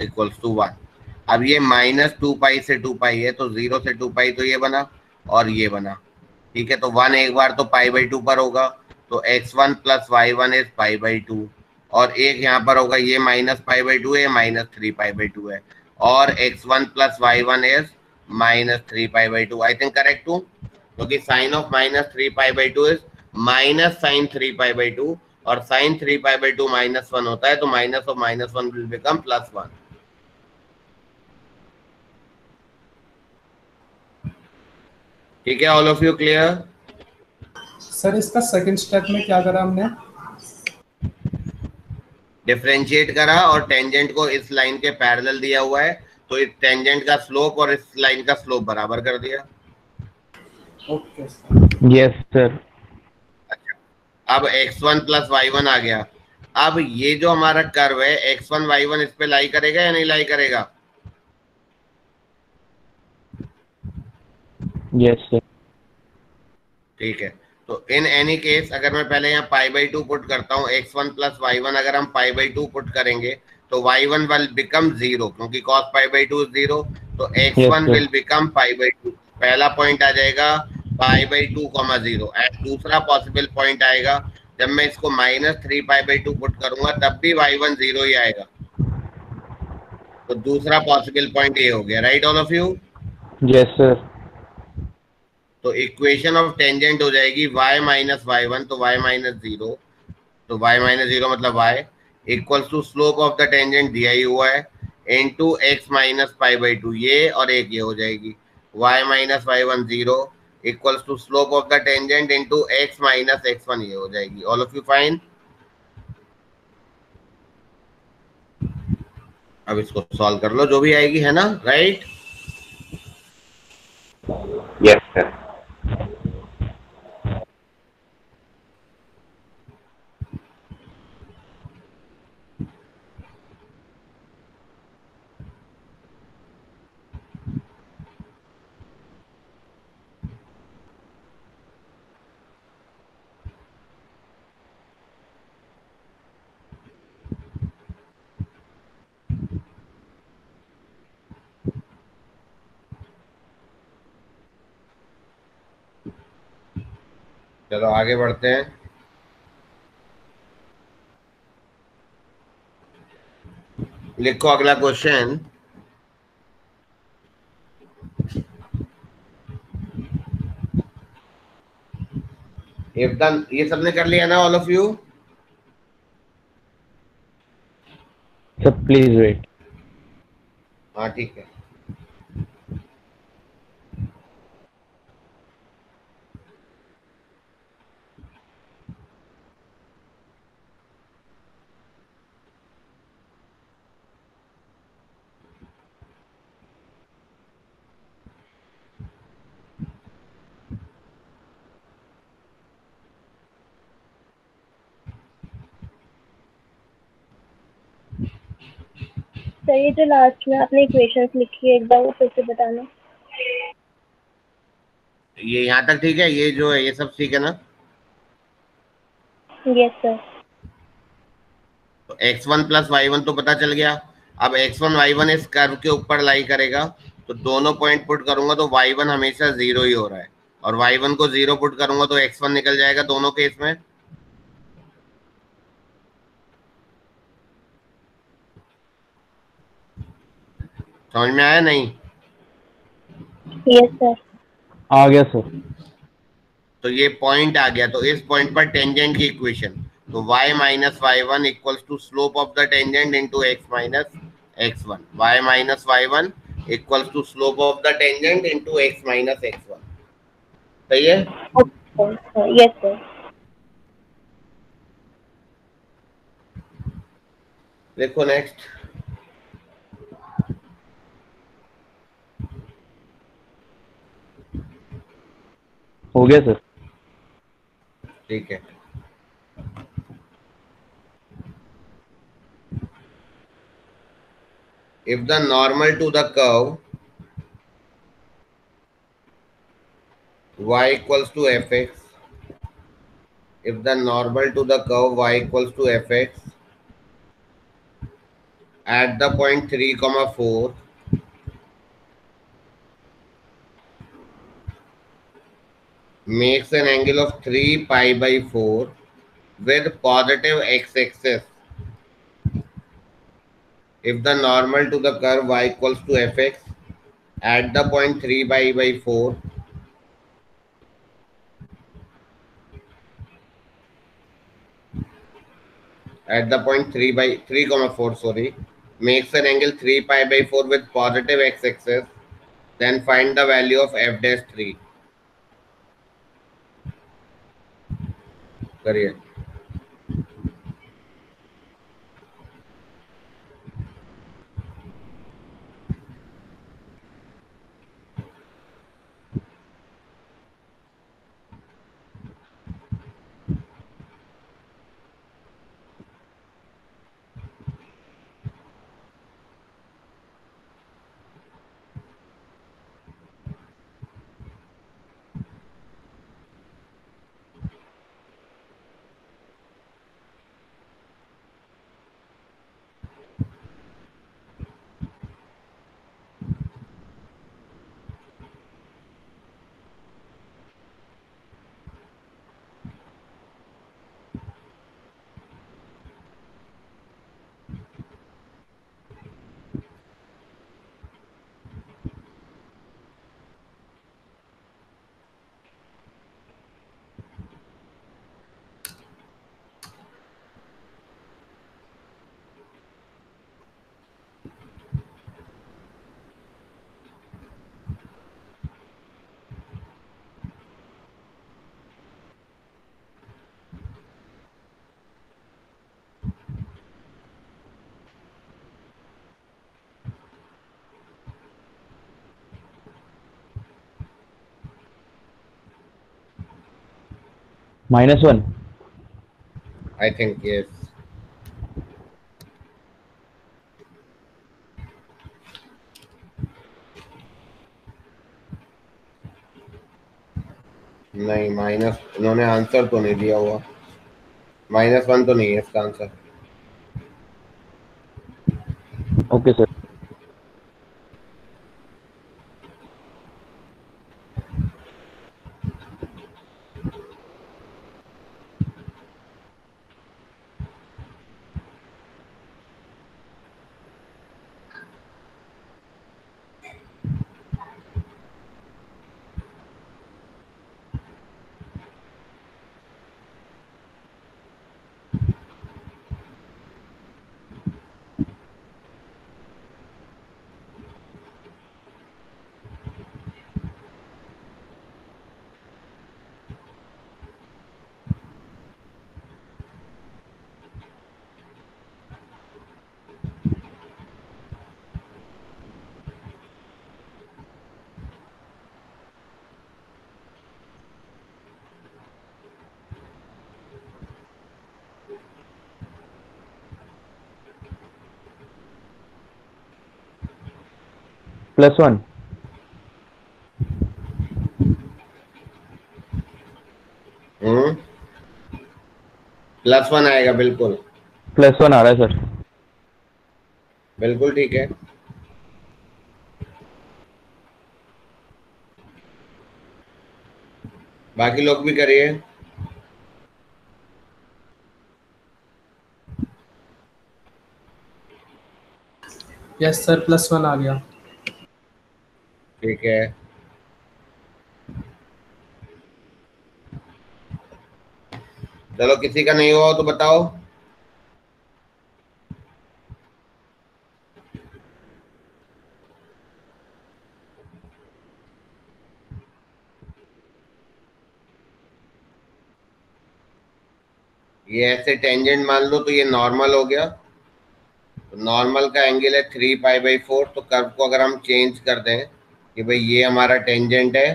equals to 1। अब ये -2 पाई से 2 पाई है, तो 0 से 2 पाई, तो ये बना और ये बना। ठीक है, तो 1 एक बार तो पाई बाई 2 पर होगा, तो x1 plus y1 is pi by 2, और एक यहाँ पर होगा, ये माइनस पाई बाई 2 है, -3 पाई बाई 2 है, और x1 plus y1 is -3 pi by 2। I think correct हूँ, क्योंकि sine of -3 pi by 2 is minus sine 3 pi by 2, और साइन 3 पाई बाई 2 -1 होता है, तो माइनस ऑफ -1 विल बिकम +1। ठीक है, all of you clear? Sir इसका सेकंड स्टेप में क्या करा हमने? डिफरेंशिएट करा और टेंजेंट को इस लाइन के पैरेलल दिया हुआ है, तो इस टेंजेंट का स्लोप और इस लाइन का स्लोप बराबर कर दिया। Okay sir. Yes sir. अच्छा, अब x1 प्लस y1 आ गया। अब ये जो हमारा कर्व है x1 y1 इस पे लाई करेगा या नहीं लाई करेगा? Yes sir. ठीक है, तो इन एनी केस अगर मैं पहले यहाँ पाई बाई 2 पुट करता हूँ, x1 प्लस y1 अगर हम पाई बाई 2 पुट करेंगे तो y1 विल बिकम 0, क्योंकि cos पाई बाई 2 इज 0, तो x1 will become pi by 2। पहला पॉइंट आ जाएगा पाई बाई 2 0, एंड दूसरा पॉसिबल पॉइंट आएगा जब मैं इसको -3 पाई बाई 2 पुट करूंगा, तब भी y1 0 ही आएगा। तो दूसरा पॉसिबल पॉइंट ये हो गया। Right all of you? Yes sir. तो इक्वेशन ऑफ टेंजेंट हो जाएगी y माइनस y1, तो y माइनस 0, तो y माइनस 0 मतलब y, equals to slope of the tangent दिया ही हुआ है into x minus pi by 2, ये और एक ये हो जाएगी y minus y1 0 equals to slope of the tangent into x minus x1, ये हो जाएगी। All of you fine. अब इसको सॉल्व कर लो, जो भी आएगी, है ना, राइट? Yes sir. चलो आगे बढ़ते हैं। लिखो अगला क्वेश्चन। इफ द, ये सबने कर लिया ना all of you? Sir please wait. हाँ ठीक है। सर ये जो लास्ट में आपने इक्वेशंस लिखी है एक बार वो फिर से बताना। ये यहाँ तक ठीक है, ये जो है ये सब ठीक है ना? Yes sir. तो x1 प्लस y1 तो पता चल गया। अब x1 y1 इस कर्व के ऊपर लाई करेगा, तो दोनों पॉइंट पुट करूंगा तो y1 हमेशा 0 ही हो रहा है, और y1 को 0 पुट करूंगा तो x1 निकल जाएगा दोनों केस में। समझ में आया नहीं? Yes sir. आ गया सर। तो ये पॉइंट आ गया, तो इस पॉइंट पर टेंजेंट की इक्वेशन, तो y minus y1 equals to slope of the tangent into x minus x1, y minus y1 equals to slope of the tangent into x minus x1। सही है? Yes sir. देखो next. हो गया sir. ठीक है। If the normal to the curve y equals to fx, if the normal to the curve y equals to fx at the point 3 comma 4 makes an angle of 3 pi by 4 with positive x-axis, if the normal to the curve y equals to fx at the point 3 pi by 4 at the point 3 by 3 comma 4 sorry makes an angle 3 pi by 4 with positive x-axis, then find the value of f dash 3। करिए। -1. I think yes. नहीं minus, इन्होंने answer तो नहीं दिया हुआ। -1 तो नहीं है इसका आंसर। Okay sir. +1। +1 आएगा बिल्कुल। +1 आ रहा है सर। बिल्कुल ठीक है। बाकी लोग भी करिए। यस सर, +1 आ गया। ठीक है। चलो किसी का नहीं हुआ हो तो बताओ। ये ऐसे टेंजेंट मान लो तो ये नॉर्मल हो गया। तो नॉर्मल का एंगल है 3π/4। तो कर्व को अगर हम चेंज कर दें कि भाई ये हमारा टेंजेंट है,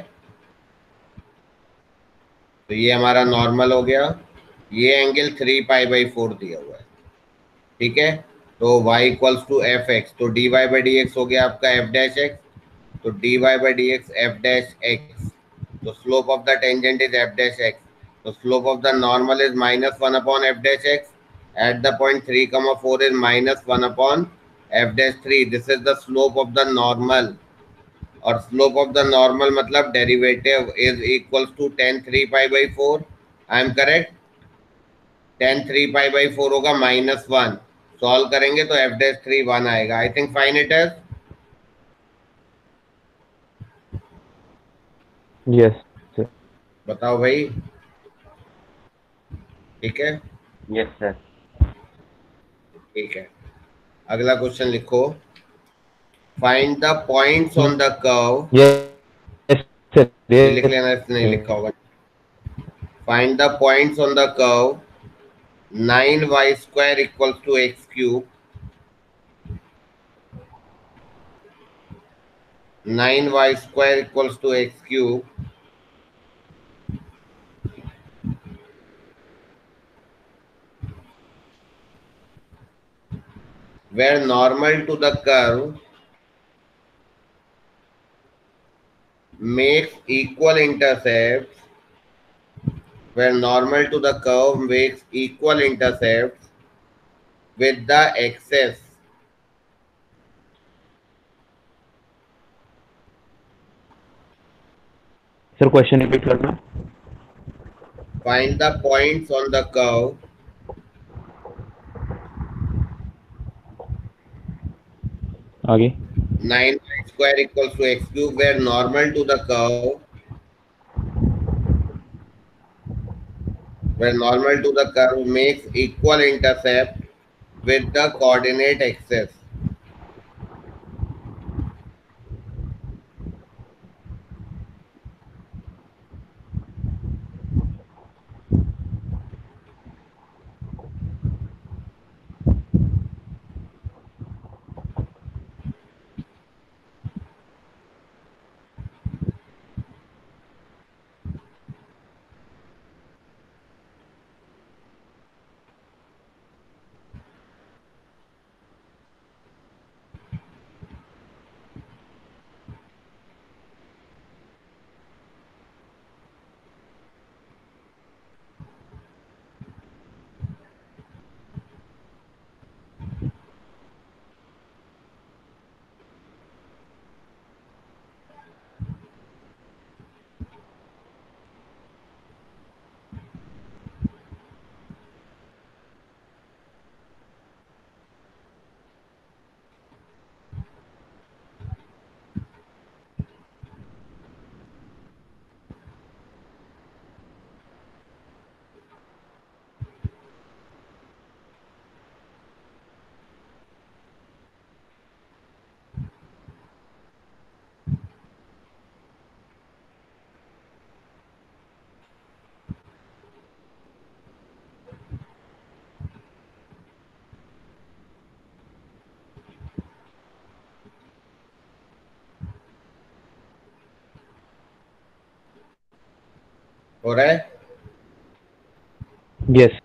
तो ये हमारा नॉर्मल हो गया। ये एंगल 3π/4 दिया हुआ है। ठीक है। तो y = fx, तो dy/dx हो गया आपका f'(x). तो dy/dx f'(x). तो slope of the tangent is f'(x). तो slope of the normal is -1/f'(x). At the point 3,4 is -1/f'(3). This is the slope of the normal. और स्लोप ऑफ द नॉर्मल मतलब derivative is equal to tan 3π/4। I am correct. tan 3π/4 होगा -1। Solve करेंगे तो f'3 1 आएगा। I think fine it is. Yes sir. बताओ भाई। ठीक है। Yes sir. ठीक है। अगला क्वेश्चन लिखो। Find the points on the curve. Yes sir. ये लिख लेना, इसने नहीं लिखा होगा। Find the points on the curve 9y² = x³। 9y² = x³, where normal to the curve makes equal intercepts, where normal to the curve makes equal intercepts with the axis. Sir question repeat करना। Find the points on the curve आगे 9y² = x³, where normal to the curve, makes equal intercept with the coordinate axis. हो रहा है? Yes.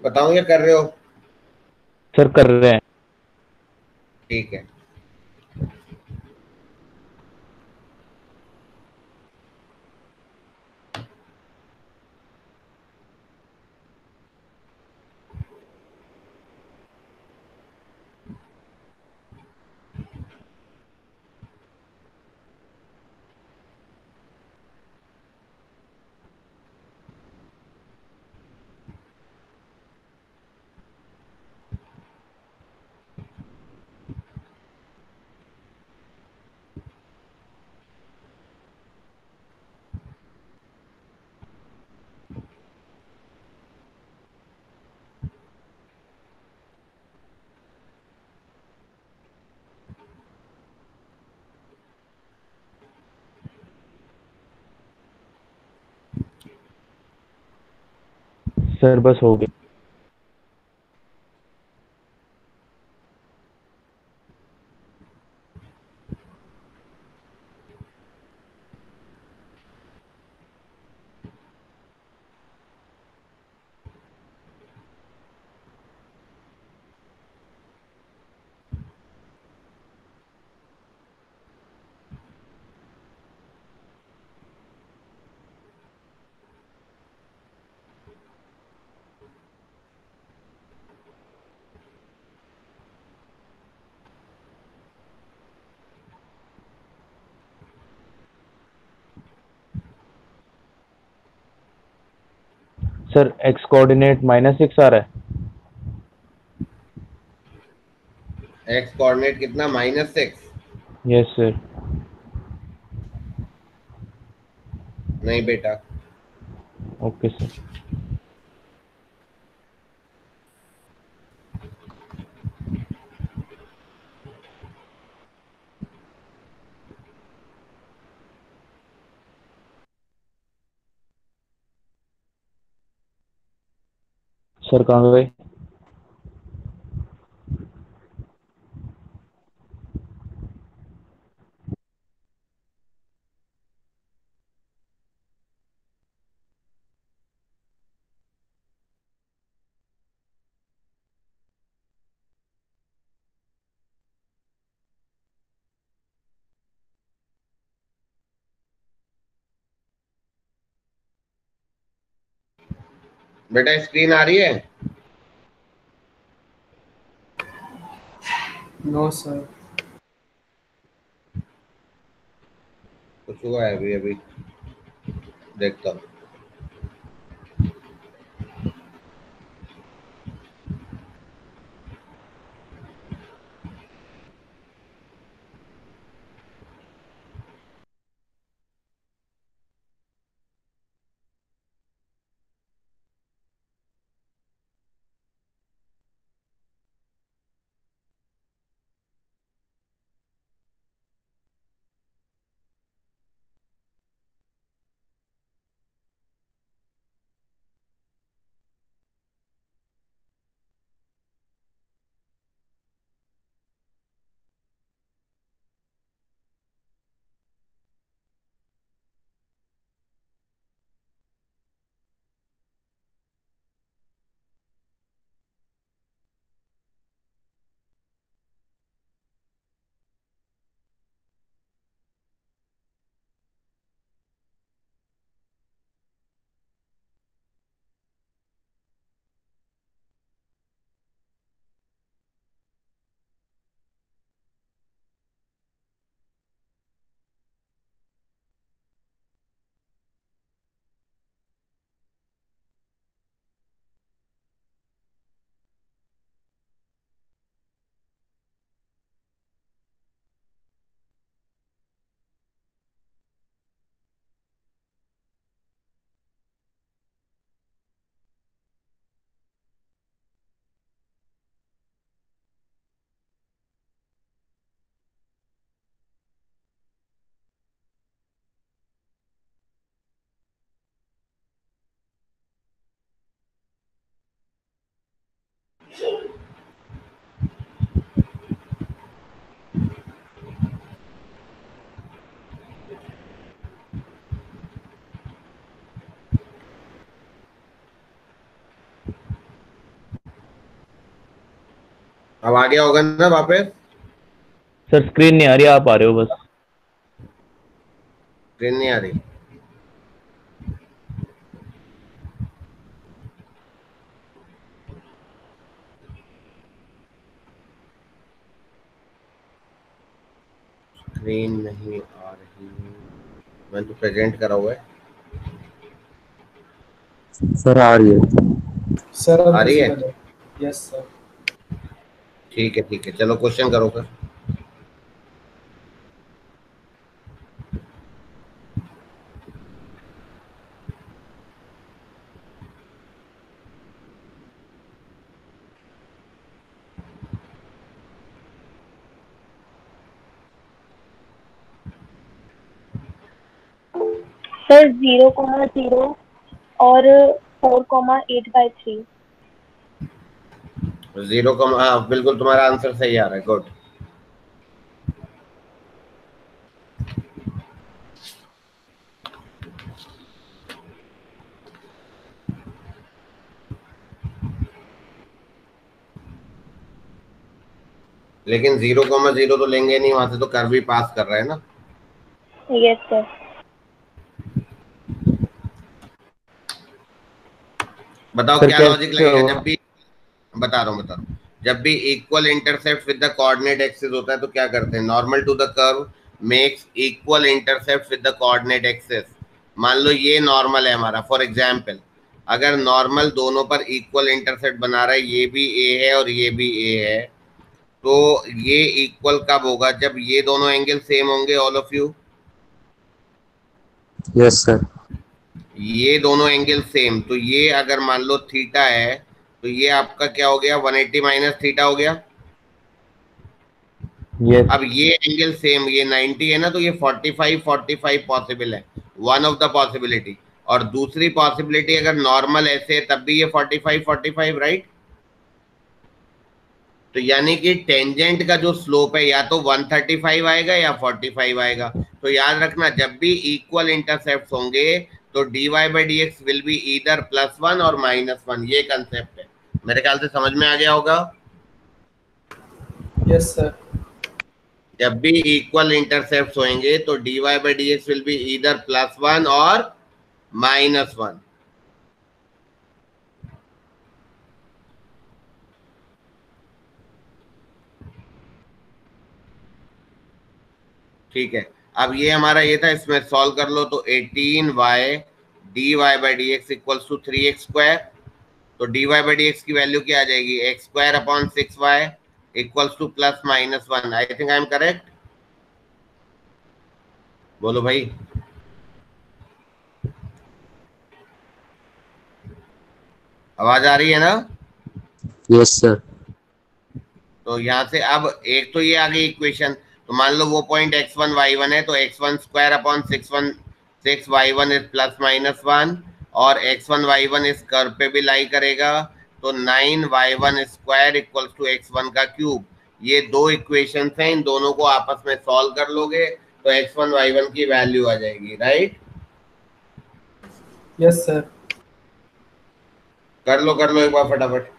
बताऊं या कर रहे हो? सर कर रहे हैं। ठीक है। सर बस हो गया। सर एक्स कोऑर्डिनेट -6 आ रहा है। एक्स कोऑर्डिनेट कितना? -6? Yes sir. नहीं बेटा। Okay sir. सर कहाँ गए? बेटा स्क्रीन आ रही है? No sir. कुछ हुआ है अभी अभी? देखता हूँ। अब आ गया होगा ना वापस? सर स्क्रीन नहीं आ रही, आप आ रहे हो बस। ट्रेन नहीं आ रही? स्क्रीन नहीं आ रही, मैंने तो प्रेजेंट करा हुआ है। सर आ रही है। सर अब आ रही है? विजिबल है। Yes sir. ठीक है ठीक है, चलो क्वेश्चन करो सर। सर 0,0 और 4,8/3। 0, हाँ बिल्कुल तुम्हारा आंसर सही आ रहा है, गुड। लेकिन 0,0 तो लेंगे नहीं, वहां से तो कर्व भी पास कर रहा है ना। Yes sir. बताओ सर क्या लॉजिक कैसे लगेगा होगा? जब भी, बता रहा हूँ, जब भी equal intercept with the coordinate axis होता है तो क्या करते हैं? Normal to the curve makes equal intercept with the coordinate axis. मान लो ये नॉर्मल है हमारा, फॉर एग्जांपल अगर नॉर्मल दोनों पर इक्वल इंटरसेप्ट बना रहा है, ये भी ए है और ये भी ए है, तो ये इक्वल कब होगा? जब ये दोनों एंगल सेम होंगे, all of you. Yes sir. ये दोनों एंगल सेम, तो ये अगर मान लो थीटा है तो ये आपका क्या हो गया? 180 माइनस थीटा हो गया। यस। अब ये एंगल सेम, ये 90 है ना, तो ये 45 पॉसिबल है, वन ऑफ द पॉसिबिलिटी। और दूसरी पॉसिबिलिटी अगर नॉर्मल ऐसे है तब भी ये 45 राइट। तो यानी कि टेंजेंट का जो स्लोप है या तो 135 आएगा या 45 आएगा। तो याद रखना जब भी इक्वल इंटरसेप्ट होंगे तो dy by d x will be either +1 और -1। ये कंसेप्ट है, मेरे ख्याल से समझ में आ गया होगा। Yes sir. जब भी इक्वल इंटरसेप्ट होंगे तो dy by d x will be either +1 और -1। ठीक है, अब ये हमारा ये था, इसमें सॉल्व कर लो तो 18y dy by d x equals to 3x²। तो dy बाई डी एक्स की वैल्यू क्या आ जाएगी? x² upon 6y equals to +-1। I think I am correct, बोलो भाई। आवाज आ रही है ना? Yes sir. तो यहाँ से अब एक तो ये आ गई इक्वेशन, तो मान लो वो पॉइंट x1 y1 है, तो x1² अपॉन 6y1 इज +-1, और x1 y1 इस कर्व पे भी लाई करेगा, तो 9y1² इक्वल्स टू x1 का क्यूब। ये दो इक्वेशंस हैं, इन दोनों को आपस में सॉल्व कर लोगे तो x1 y1 की वैल्यू आ जाएगी, राइट? Yes sir. कर लो एक बार फटाफट।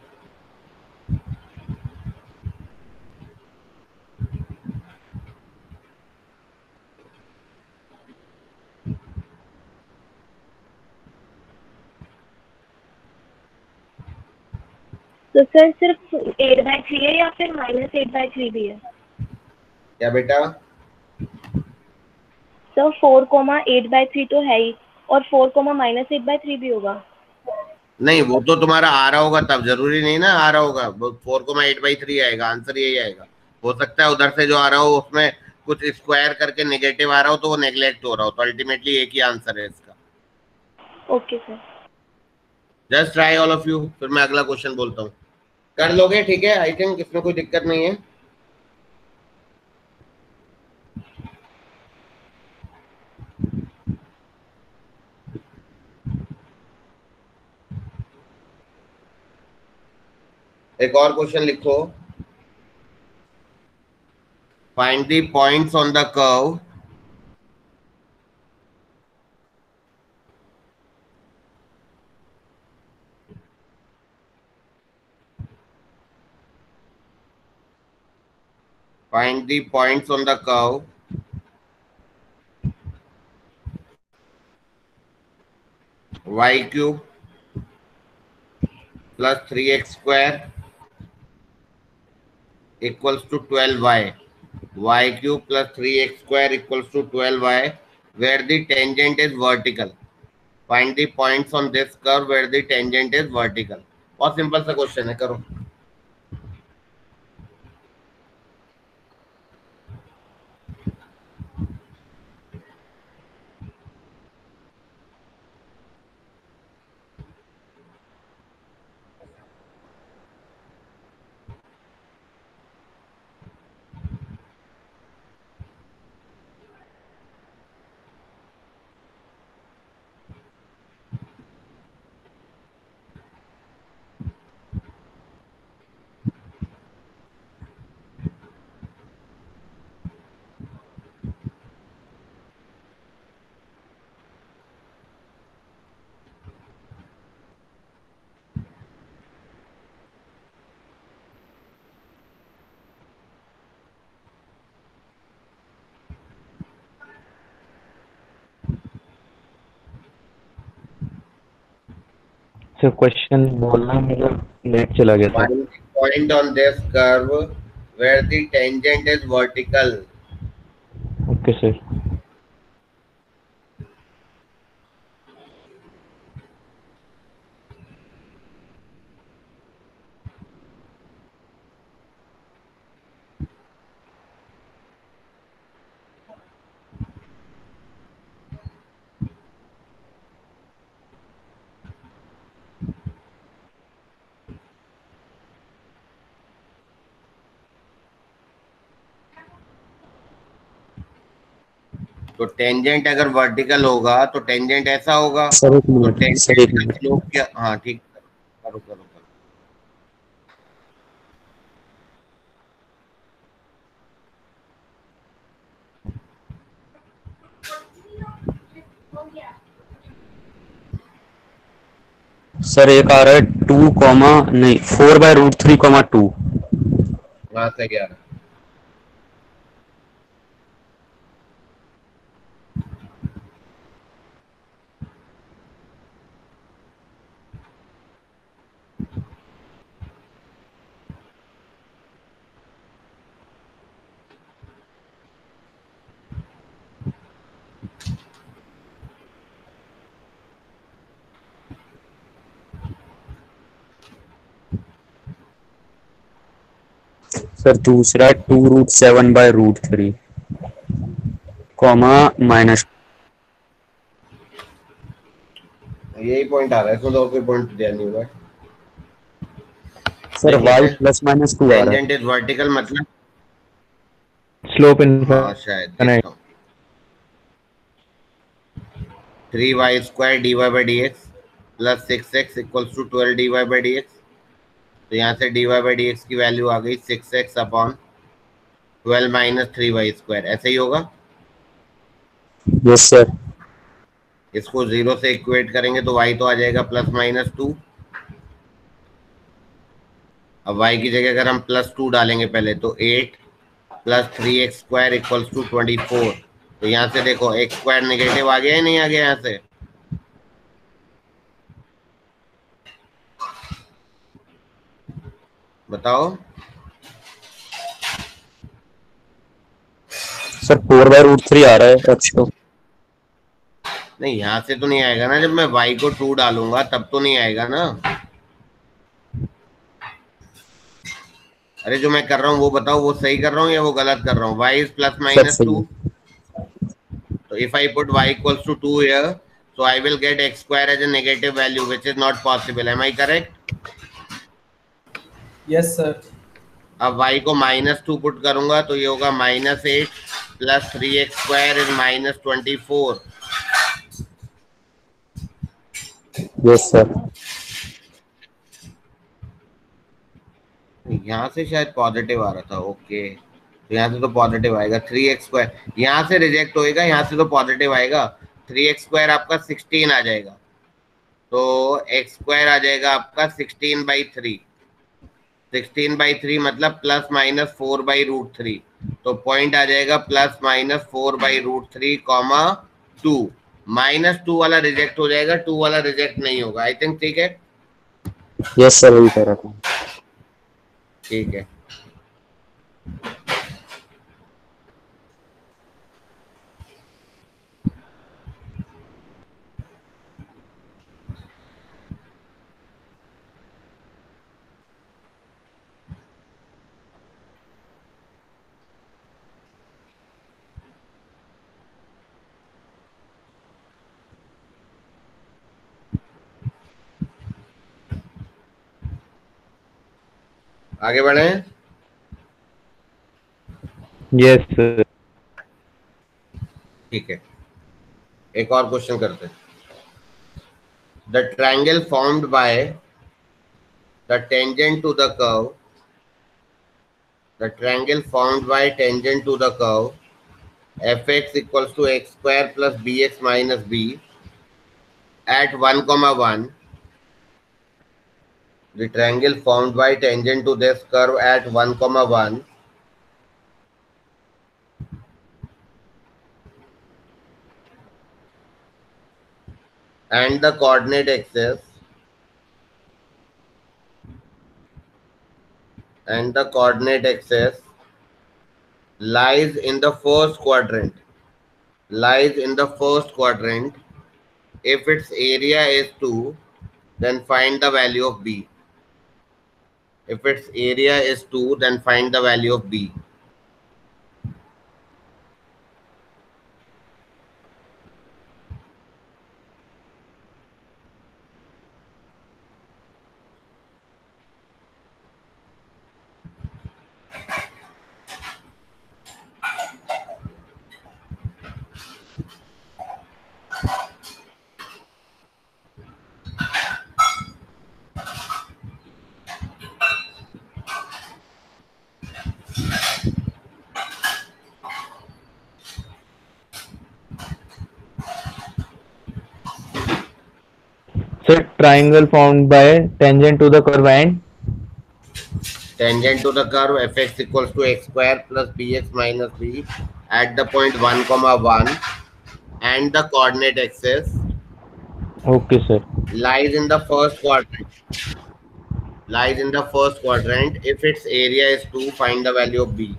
तो सर सिर्फ 8/3 है या फिर -8/3 भी है? क्या बेटा? सर 4,8/3 तो है ही, और 4,-8/3 भी होगा। नहीं, वो तो तुम्हारा आ रहा होगा तब, जरूरी नहीं ना आ रहा होगा। 4,8/3 आएगा, आंसर यही आएगा। हो सकता है उधर से जो आ रहा हो उसमें कुछ स्क्वायर करके नेगेटिव आ रहा हो तो वो नेग्लेक्ट हो रहा हो, तो अल्टीमेटली एक ही आंसर है इसका। Okay sir. Just try all of you, फिर मैं अगला क्वेश्चन बोलता हूँ। कर लोगे? ठीक है, आई थिंक इसमें कोई दिक्कत नहीं है। एक और क्वेश्चन लिखो, find the points on the curve Find the points on the curve y cube plus 3x square equals to 12y. Y cube plus 3x square equals to 12y, where the tangent is vertical. Find the points on this curve where the tangent is vertical. बहुत simple सा question है, करो. Sir question बोलना मतलब net चला गया था. Find the point on this curve where the tangent is vertical. Okay sir. तो टेंजेंट अगर वर्टिकल होगा तो टेंजेंट ऐसा होगा. सर एक तो मिनट, सर टेंजेंट एक का मिनट. स्लोप क्या? हाँ ठीक, करो करो करो. सर एक आ रहा है 2 कॉमा नहीं 4/√3, 2. वहां से क्या रहा? सर दूसरा 2√7/√3, -. यही पॉइंट आ रहा है, इसमें तो कोई पॉइंट दिया नहीं हुआ. सर y +-2 आ रहा है. टेंजेंट इज वर्टिकल मतलब स्लोप इन हाँ शायद देखता हूँ. 3y² dy/dx plus 6x equals to 12 dy/dx. तो यहाँ से dy/dx की वैल्यू आ गई 6x अपॉन 12 - 3y². ऐसे ही होगा. Yes sir. इसको 0 से इक्वेट करेंगे तो y तो आ जाएगा +-2. अब y की जगह अगर हम +2 डालेंगे पहले तो 8 + 3x² इक्वल्स टू 24. तो यहाँ से देखो x² नेगेटिव आ गया है, नहीं आ गया यहाँ से? बताओ. सर 4/√3 आ रहा है x तो. नहीं यहाँ से तो नहीं आएगा ना, जब मैं y को 2 डालूंगा तब तो नहीं आएगा ना. अरे जो मैं कर रहा हूँ वो बताओ, वो सही कर रहा हूँ या वो गलत कर रहा हूँ? y is +-2. So if I put y equals to 2 here, so I will get x² as a negative value, which is not possible. Am I correct? Yes sir. अब y को -2 पुट करूंगा तो ये होगा -8 + 3x² is -24. Yes sir. यहाँ से शायद positive आ रहा था. ओके, तो यहाँ से तो पॉजिटिव आएगा. 3x², यहाँ से रिजेक्ट होएगा, यहाँ से तो पॉजिटिव आएगा. 3x² आपका 16 आ जाएगा, तो x² आ जाएगा आपका 16/3. 16/3 मतलब +-4/√3, तो पॉइंट आ जाएगा +-4/√3, -2। -2 वाला रिजेक्ट हो जाएगा, 2 वाला रिजेक्ट नहीं होगा। आई थिंक ठीक है। यस सर, वही कह रहा था। ठीक है। आगे बढ़े। Yes sir. ठीक है, एक और क्वेश्चन करते हैं। The triangle formed by the tangent to the curve, the triangle formed by tangent to the curve fx equals to x square plus bx minus b at 1, 1. The triangle formed by tangent to this curve at 1, 1, and the coordinate axis lies in the first quadrant. If its area is 2, then find the value of b. If its area is 2, then find the value of b. Sir, triangle formed by tangent to the curve and Tangent to the curve fx equals to x square plus bx minus b at the point 1, 1, and the coordinate axis okay sir. lies in the first quadrant. If its area is 2, find the value of b.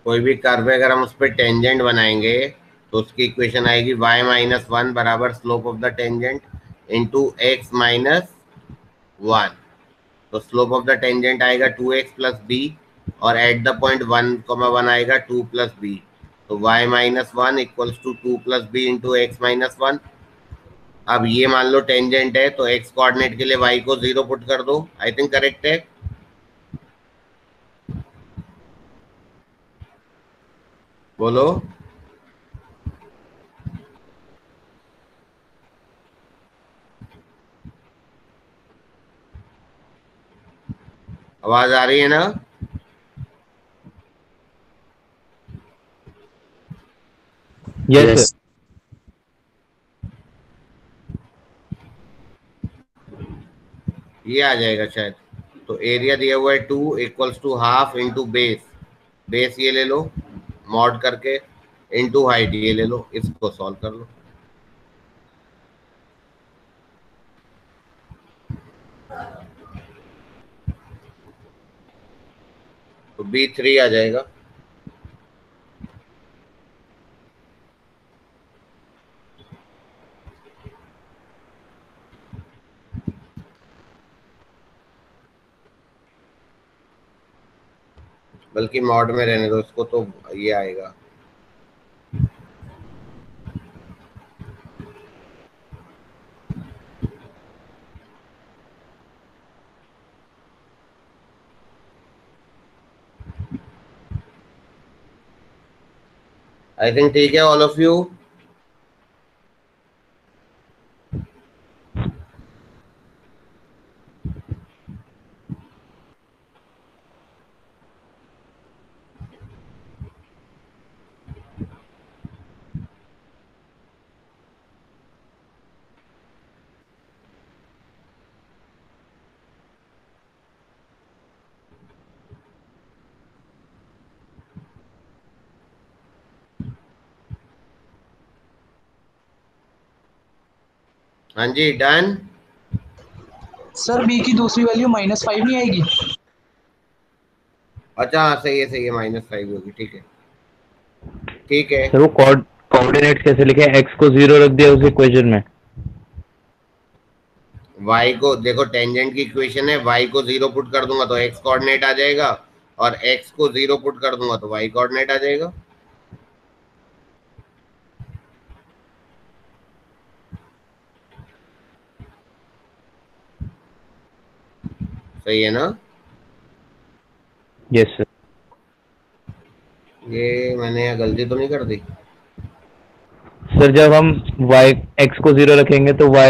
कोई भी curve अगर हम उस पर tangent बनाएंगे तो उसकी equation आएगी y-1 बराबर slope of the tangent into x minus 1। तो स्लोप ऑफ द टेंजेंट आएगा 2x प्लस b और एट द पॉइंट 1, 1 आएगा 2 प्लस b। तो y-1 equals to 2 plus b into x minus 1। अब ये मान लो टेंजेंट है तो x कोऑर्डिनेट के लिए y को 0 पुट कर दो। आई थिंक करेक्ट है। बोलो। आवाज आ रही है ना? Yes sir. ये आ जाएगा शायद। तो एरिया दिया हुआ है 2 equals to half into base, base ये ले लो मॉड करके, इंटू हाइट ये ले लो, इसको सॉल्व कर लो। तो B3 आ जाएगा। बल्कि मॉड में रहने दो इसको, तो ये आएगा। आई थिंक ठीक है ऑल ऑफ यू। हाँ जी डन। सर बी की दूसरी वैल्यू -5 नहीं आएगी? अच्छा हाँ सही है -5 होगी, ठीक है ठीक है। सर वो कोऑर्डिनेट कैसे लिखे? एक्स को 0 रख दिया उस इक्वेशन में। y को देखो, टेंजेंट की इक्वेशन है, y को 0 पुट कर दूंगा तो x कोऑर्डिनेट आ जाएगा, और x को 0 पुट कर दूंगा तो y कोऑर्डिनेट आ जाएगा। सही है ना? Yes sir. ये मैंने यहाँ गलती तो नहीं कर दी? सर जब हम x को 0 रखेंगे तो y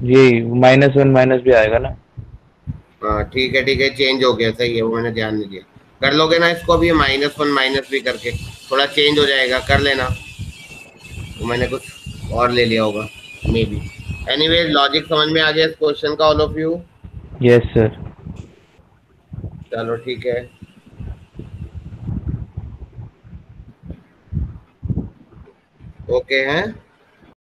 ये -1 भी आएगा ना? हाँ ठीक है चेंज हो गया, सही है, वो मैंने ध्यान नहीं दिया। कर लोगे ना इसको भी -1 माइनस भी करके, थोड़ा चेंज हो जाएगा, कर लेना। तो मैंने कुछ और ले लिया होगा मे बी। एनीवे लॉजिक समझ में आ गया इस क्वेश्चन का all of you? Yes sir. चलो ठीक है। ओके हैं।